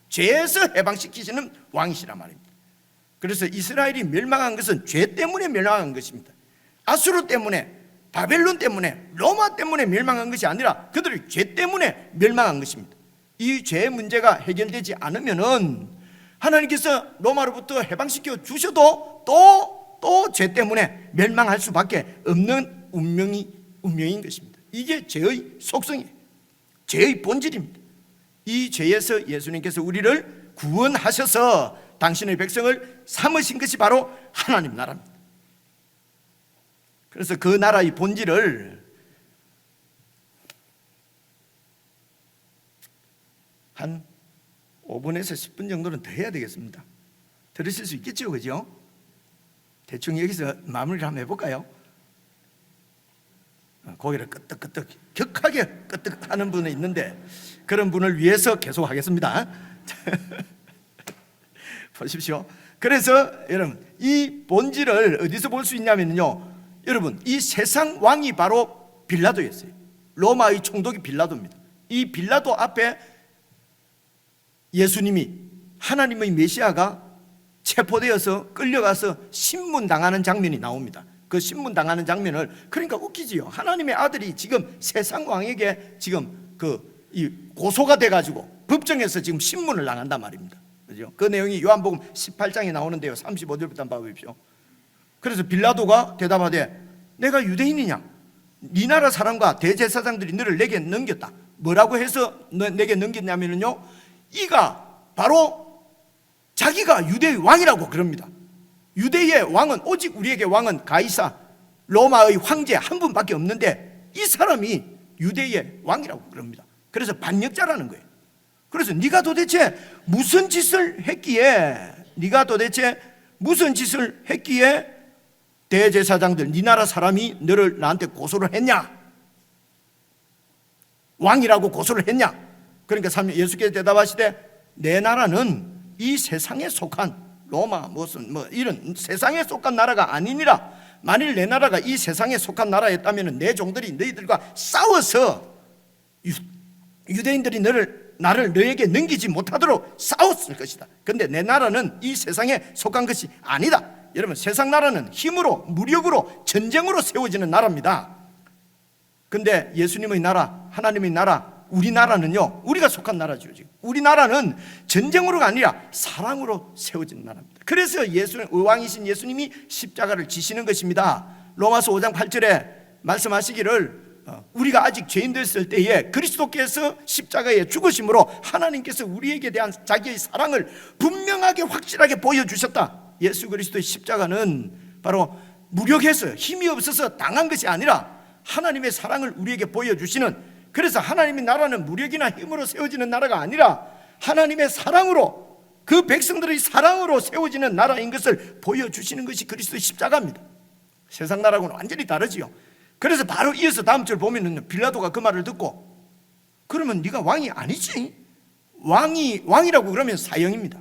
S3: 죄에서 해방시키시는 왕이시란 말입니다. 그래서 이스라엘이 멸망한 것은 죄 때문에 멸망한 것입니다. 아수르 때문에, 바벨론 때문에, 로마 때문에 멸망한 것이 아니라 그들의 죄 때문에 멸망한 것입니다. 이 죄의 문제가 해결되지 않으면은 하나님께서 로마로부터 해방시켜 주셔도 또 죄 때문에 멸망할 수밖에 없는 운명인 것입니다. 이게 죄의 속성이에요. 죄의 본질입니다. 이 죄에서 예수님께서 우리를 구원하셔서 당신의 백성을 삼으신 것이 바로 하나님 나라입니다. 그래서 그 나라의 본질을 한 5분에서 10분 정도는 더 해야 되겠습니다. 들으실 수 있겠죠, 그죠? 대충 여기서 마무리를 한번 해볼까요? 고개를 끄덕끄덕 격하게 끄덕하는 분이 있는데 그런 분을 위해서 계속 하겠습니다. 보십시오. 그래서 여러분, 이 본질을 어디서 볼 수 있냐면요, 여러분, 이 세상 왕이 바로 빌라도였어요. 로마의 총독이 빌라도입니다. 이 빌라도 앞에 예수님이, 하나님의 메시아가 체포되어서 끌려가서 신문당하는 장면이 나옵니다. 그 신문당하는 장면을, 그러니까 웃기지요. 하나님의 아들이 지금 세상 왕에게 지금 이 고소가 돼가지고 법정에서 지금 신문을 당한단 말입니다. 그죠? 그 내용이 요한복음 18장에 나오는데요, 35절부터 한번 봐보십시오. 그래서 빌라도가 대답하되 내가 유대인이냐? 네 나라 사람과 대제사장들이 너를 내게 넘겼다. 뭐라고 해서 내게 넘겼냐면요, 이가 바로 자기가 유대의 왕이라고 그럽니다. 유대의 왕은, 오직 우리에게 왕은 가이사, 로마의 황제 한 분밖에 없는데 이 사람이 유대의 왕이라고 그럽니다. 그래서 반역자라는 거예요. 그래서 네가 도대체 무슨 짓을 했기에 대제사장들, 네 나라 사람이 너를 나한테 고소를 했냐? 왕이라고 고소를 했냐? 그러니까 예수께서 대답하시되 내 나라는 이 세상에 속한 로마 이런 세상에 속한 나라가 아니니라. 만일 내 나라가 이 세상에 속한 나라였다면 내 종들이 너희들과 싸워서 유대인들이 나를 너에게 넘기지 못하도록 싸웠을 것이다. 그런데 내 나라는 이 세상에 속한 것이 아니다. 여러분, 세상 나라는 힘으로, 무력으로, 전쟁으로 세워지는 나라입니다. 그런데 예수님의 나라, 하나님의 나라, 우리나라는요, 우리가 속한 나라죠. 지금 우리 나라는 전쟁으로가 아니라 사랑으로 세워진 나라입니다. 그래서 왕이신 예수님이 십자가를 지시는 것입니다. 로마서 5장 8절에 말씀하시기를 우리가 아직 죄인 됐을 때에 그리스도께서 십자가에 죽으심으로 하나님께서 우리에게 대한 자기의 사랑을 분명하게 확실하게 보여주셨다. 예수 그리스도의 십자가는 바로 무력해서, 힘이 없어서 당한 것이 아니라 하나님의 사랑을 우리에게 보여주시는, 그래서 하나님의 나라는 무력이나 힘으로 세워지는 나라가 아니라 하나님의 사랑으로, 그 백성들의 사랑으로 세워지는 나라인 것을 보여주시는 것이 그리스도의 십자가입니다. 세상 나라하고는 완전히 다르지요. 그래서 바로 이어서 다음 절 보면은 빌라도가 그 말을 듣고 그러면 네가 왕이 아니지? 왕이라고 그러면 사형입니다.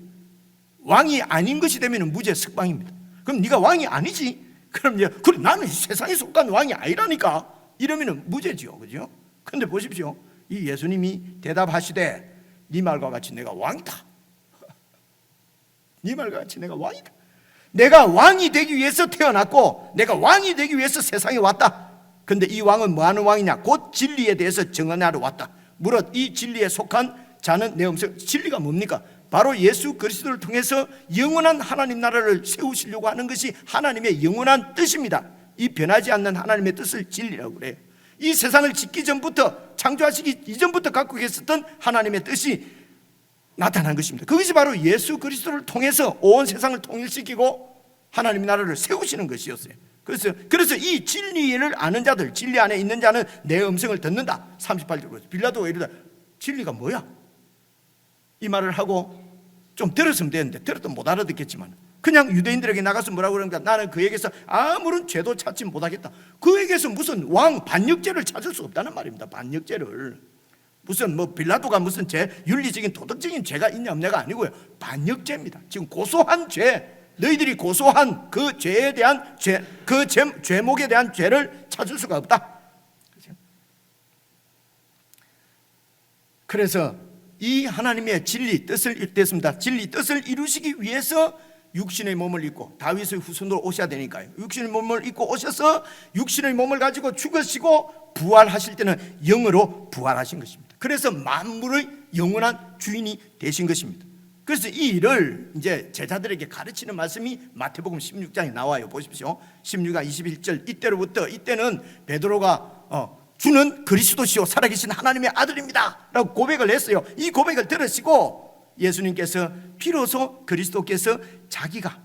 S3: 왕이 아닌 것이 되면 무죄 석방입니다. 그럼 네가 왕이 아니지? 그럼 이제 그래 나는 세상에 속한 왕이 아니라니까 이러면 무죄지요, 그죠? 근데 보십시오, 이 예수님이 대답하시되 네 말과 같이 내가 왕이다. 네 말과 같이 내가 왕이다. 내가 왕이 되기 위해서 태어났고 내가 왕이 되기 위해서 세상에 왔다. 근데 이 왕은 뭐 하는 왕이냐? 곧 진리에 대해서 증언하러 왔다. 무릇 이 진리에 속한 자는 내 음성. 진리가 뭡니까? 바로 예수 그리스도를 통해서 영원한 하나님 나라를 세우시려고 하는 것이 하나님의 영원한 뜻입니다. 이 변하지 않는 하나님의 뜻을 진리라고 그래요. 이 세상을 짓기 전부터, 창조하시기 이전부터 갖고 계셨던 하나님의 뜻이 나타난 것입니다. 그것이 바로 예수 그리스도를 통해서 온 세상을 통일시키고 하나님의 나라를 세우시는 것이었어요. 그래서 이 진리를 아는 자들, 진리 안에 있는 자는 내 음성을 듣는다. 38절. 빌라도가 이르다 진리가 뭐야? 이 말을 하고 좀 들었으면 되는데 들어도 못 알아듣겠지만 그냥 유대인들에게 나가서 뭐라고 그러는가? 나는 그에게서 아무런 죄도 찾지 못하겠다. 그에게서 무슨 왕 반역죄를 찾을 수 없다는 말입니다. 반역죄를. 무슨 뭐 빌라도가 무슨 윤리적인 도덕적인 죄가 있냐 없냐가 아니고요, 반역죄입니다. 지금 고소한 죄, 너희들이 고소한 그 죄에 대한 그 죄목에 대한 죄를 찾을 수가 없다. 그래서 이 하나님의 진리 뜻을 이루었습니다. 진리 뜻을 이루시기 위해서 육신의 몸을 입고 다윗의 후손으로 오셔야 되니까요. 육신의 몸을 입고 오셔서 육신의 몸을 가지고 죽으시고 부활하실 때는 영으로 부활하신 것입니다. 그래서 만물의 영원한 주인이 되신 것입니다. 그래서 이 일을 이제 제자들에게 가르치는 말씀이 마태복음 16장에 나와요. 보십시오. 16장 21절. 이때는 베드로가 주는 그리스도시요 살아계신 하나님의 아들입니다 라고 고백을 했어요. 이 고백을 들으시고 예수님께서 비로소 그리스도께서 자기가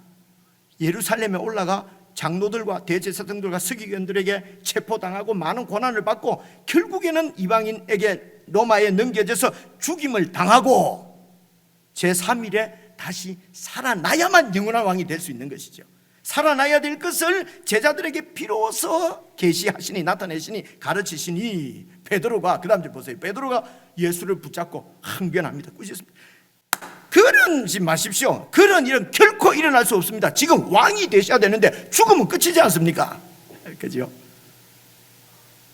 S3: 예루살렘에 올라가 장로들과 대제사장들과 서기관들에게 체포당하고 많은 고난을 받고 결국에는 이방인에게 로마에 넘겨져서 죽임을 당하고 제3일에 다시 살아나야만 영원한 왕이 될 수 있는 것이죠. 살아나야 될 것을 제자들에게 비로소 계시하시니, 나타내시니, 가르치시니 베드로가, 그 다음 절 보세요. 베드로가 예수를 붙잡고 항변합니다. 꾸짖습니다. 그러지 마십시오. 그런 일은 결코 일어날 수 없습니다. 지금 왕이 되셔야 되는데 죽으면 끝이지 않습니까? 그죠?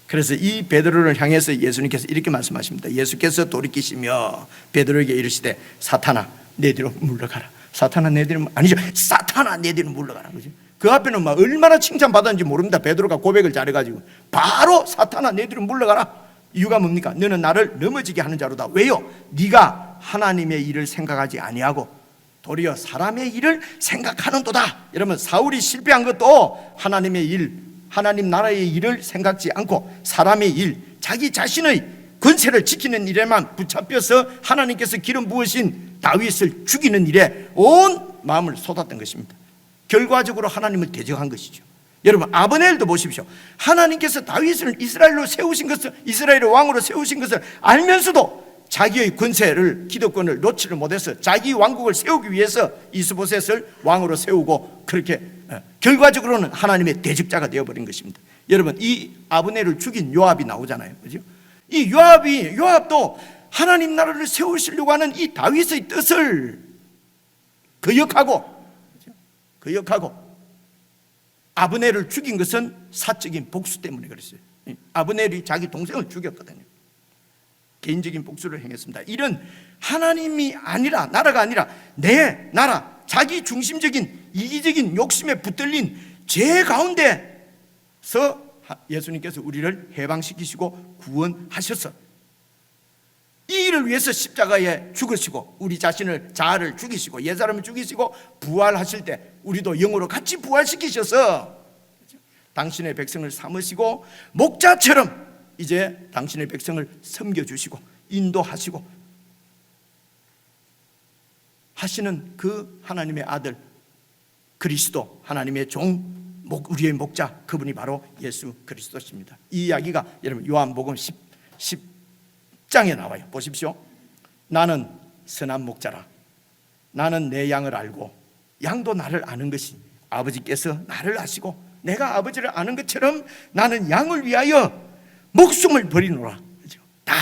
S3: 그래서 이 베드로를 향해서 예수님께서 이렇게 말씀하십니다. 예수께서 돌이키시며 베드로에게 이르시되 사탄아 내 뒤로 물러가라. 사탄아 내 뒤로, 아니죠, 사탄아 내 뒤로 물러가라. 그죠? 그 앞에는 막 얼마나 칭찬받았는지 모릅니다. 베드로가 고백을 잘해가지고 바로 사탄아 내 뒤로 물러가라. 이유가 뭡니까? 너는 나를 넘어지게 하는 자로다. 왜요? 네가 하나님의 일을 생각하지 아니하고 도리어 사람의 일을 생각하는도다. 여러분, 사울이 실패한 것도 하나님의 일, 하나님 나라의 일을 생각지 않고 사람의 일, 자기 자신의 권세를 지키는 일에만 붙잡혀서 하나님께서 기름 부으신 다윗을 죽이는 일에 온 마음을 쏟았던 것입니다. 결과적으로 하나님을 대적한 것이죠. 여러분, 아브넬도 보십시오. 하나님께서 다윗을 이스라엘로 세우신 것을, 이스라엘의 왕으로 세우신 것을 알면서도 자기의 권세를, 기득권을 놓지를 못해서 자기 왕국을 세우기 위해서 이스보셋을 왕으로 세우고 그렇게 결과적으로는 하나님의 대적자가 되어버린 것입니다. 여러분, 이 아브넬을 죽인 요압이 나오잖아요, 그죠? 이 요압도 하나님 나라를 세우시려고 하는 이 다윗의 뜻을 거역하고 아브넬을 죽인 것은 사적인 복수 때문에 그랬어요. 아브넬이 자기 동생을 죽였거든요. 개인적인 복수를 행했습니다. 이런 하나님이 아니라, 나라가 아니라 내 나라, 자기 중심적인 이기적인 욕심에 붙들린 죄 가운데서 예수님께서 우리를 해방시키시고 구원하셔서 이 일을 위해서 십자가에 죽으시고 우리 자아를 죽이시고 옛사람을 죽이시고 부활하실 때 우리도 영으로 같이 부활시키셔서 당신의 백성을 삼으시고 목자처럼 이제 당신의 백성을 섬겨주시고 인도하시고 하시는 그 하나님의 아들 그리스도, 하나님의 종, 우리의 목자, 그분이 바로 예수 그리스도십니다. 이 이야기가 여러분 요한복음 10장에 나와요. 보십시오. 나는 선한 목자라. 나는 내 양을 알고 양도 나를 아는 것이 아버지께서 나를 아시고 내가 아버지를 아는 것처럼 나는 양을 위하여 목숨을 버리노라. 다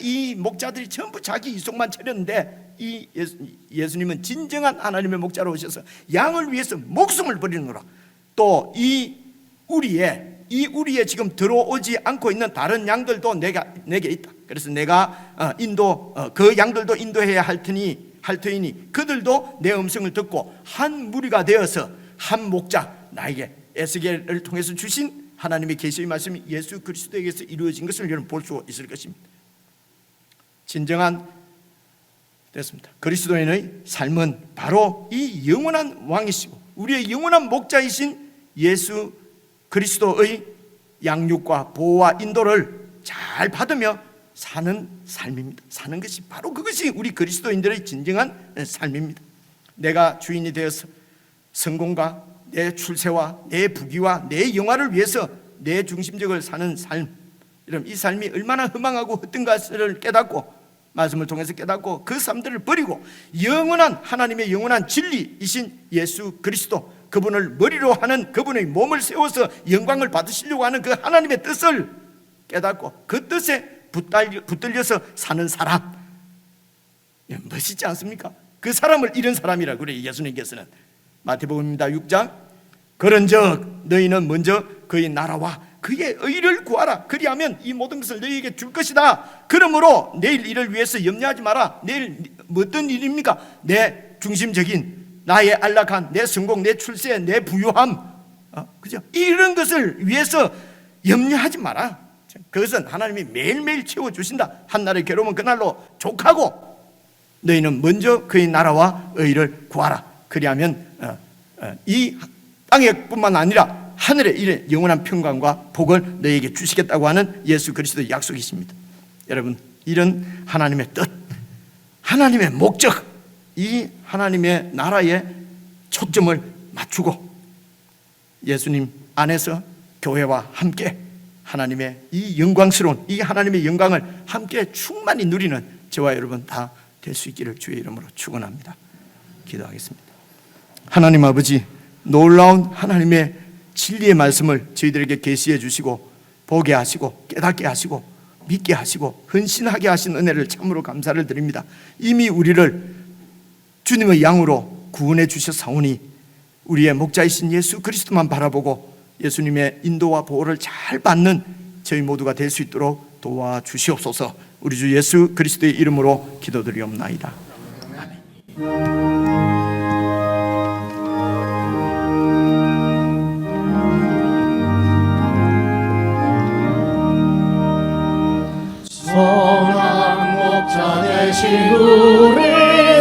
S3: 이 목자들이 전부 자기 이속만 차렸는데 이 예수님은 진정한 하나님의 목자로 오셔서 양을 위해서 목숨을 버리는 거라. 또 이 우리에 지금 들어오지 않고 있는 다른 양들도 내게 있다. 그래서 내가 그 양들도 인도해야 할 터이니 그들도 내 음성을 듣고 한 무리가 되어서 한 목자, 나에게 에스겔을 통해서 주신 하나님의 계시의 말씀이 예수 그리스도에게서 이루어진 것을 여러분 볼 수 있을 것입니다. 진정한 됐습니다. 그리스도인의 삶은 바로 이 영원한 왕이시고 우리의 영원한 목자이신 예수 그리스도의 양육과 보호와 인도를 잘 받으며 사는 삶입니다. 사는 것이 바로 그것이 우리 그리스도인들의 진정한 삶입니다. 내가 주인이 되어서 성공과 내 출세와 내 부귀와 내 영화를 위해서 내 중심적으로 사는 삶, 이 삶이 얼마나 허망하고 헛된가를 깨닫고 말씀을 통해서 깨닫고 그 삶들을 버리고 영원한 하나님의 영원한 진리이신 예수 그리스도, 그분을 머리로 하는 그분의 몸을 세워서 영광을 받으시려고 하는 그 하나님의 뜻을 깨닫고 그 뜻에 붙들려서 사는 사람, 멋있지 않습니까? 그 사람을 잃은 사람이라고 그래요. 예수님께서는 마태복음입니다. 6장 그런즉 너희는 먼저 그의 나라와 그의 의를 구하라. 그리하면 이 모든 것을 너희에게 줄 것이다. 그러므로 내일 일을 위해서 염려하지 마라. 내일 어떤 일입니까? 내 중심적인 나의 안락한 내 성공, 내 출세, 내 부유함, 그죠? 이런 것을 위해서 염려하지 마라. 그것은 하나님이 매일매일 채워주신다. 한날의 괴로움은 그날로 족하고 너희는 먼저 그의 나라와 의를 구하라. 그리하면 이 땅에뿐만 아니라 하늘에 이래 영원한 평강과 복을 너희에게 주시겠다고 하는 예수 그리스도의 약속이십니다. 여러분, 이런 하나님의 뜻, 하나님의 목적, 이 하나님의 나라에 초점을 맞추고 예수님 안에서 교회와 함께 하나님의 이 영광스러운 이 하나님의 영광을 함께 충만히 누리는 저와 여러분 다 될 수 있기를 주의 이름으로 축원합니다. 기도하겠습니다. 하나님 아버지, 놀라운 하나님의 진리의 말씀을 저희들에게 계시해 주시고 보게 하시고 깨닫게 하시고 믿게 하시고 헌신하게 하신 은혜를 참으로 감사를 드립니다. 이미 우리를 주님의 양으로 구원해 주셨사오니 우리의 목자이신 예수 그리스도만 바라보고 예수님의 인도와 보호를 잘 받는 저희 모두가 될 수 있도록 도와주시옵소서. 우리 주 예수 그리스도의 이름으로 기도드리옵나이다.
S2: 선한 목자 되신 우리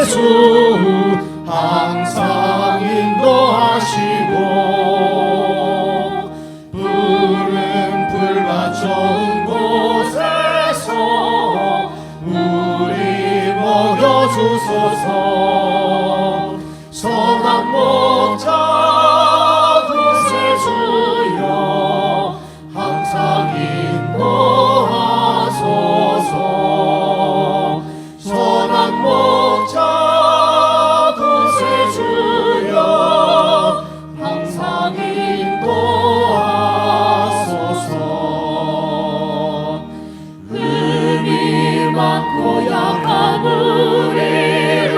S2: 주 항상 인도하시고 푸른 풀밭 좋은 곳에서 우리 먹여주소서. 선한 목자 구세 주여 항상 인도하소서. 선한 목자 구세 주여 항상 인도하소서. 흠이 많고 약한 우리를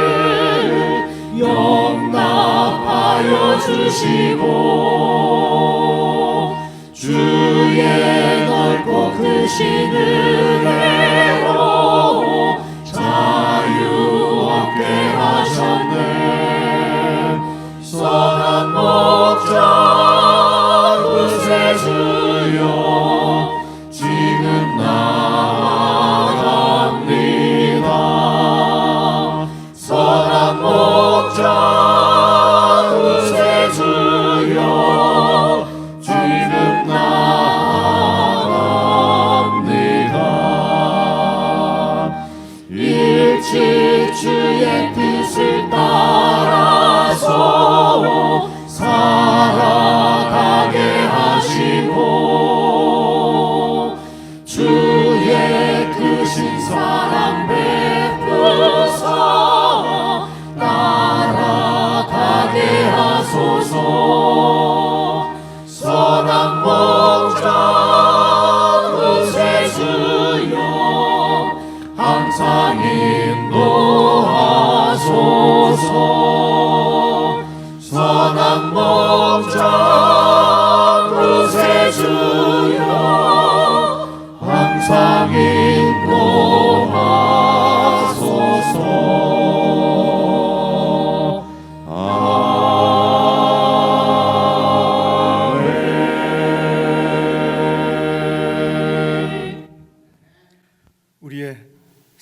S2: 용납하여 주시고 주의 넓고 크신 은혜로 자유 얻게 하셨네. 선한 목자 구세 주여 지금 나아갑니다. 선한 목자 구세 주여 지금 나아갑니다. 일찍 주의 뜻을 따라서 살아가게 하시고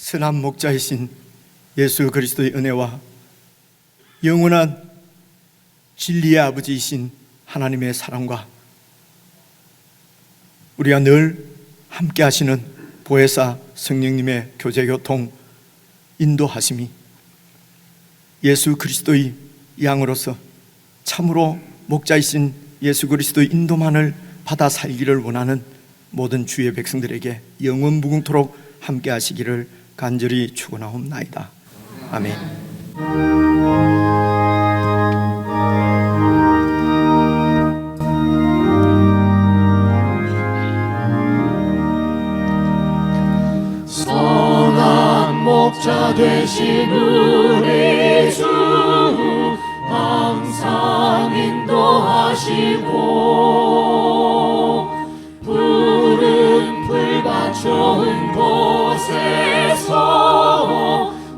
S3: 선한 목자이신 예수 그리스도의 은혜와 영원한 진리의 아버지이신 하나님의 사랑과 우리가 늘 함께 하시는 보혜사 성령님의 교제교통 인도하심이 예수 그리스도의 양으로서 참으로 목자이신 예수 그리스도의 인도만을 받아 살기를 원하는 모든 주의 백성들에게 영원 무궁토록 함께 하시기를 간절히 축원하옵나이다. 아멘.
S2: 선한 목자 되신 우리 주 항상 인도하시고 푸른 풀밭 좋은 곳에서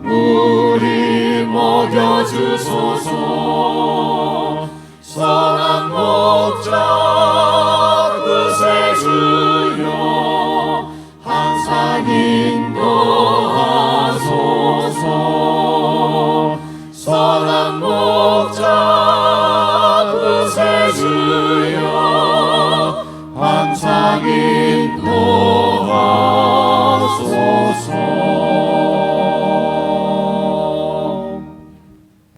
S2: 우리 먹여주소서. 선한 목자 구세주여 항상 인도하소서. 선한 목자 구세주여 항상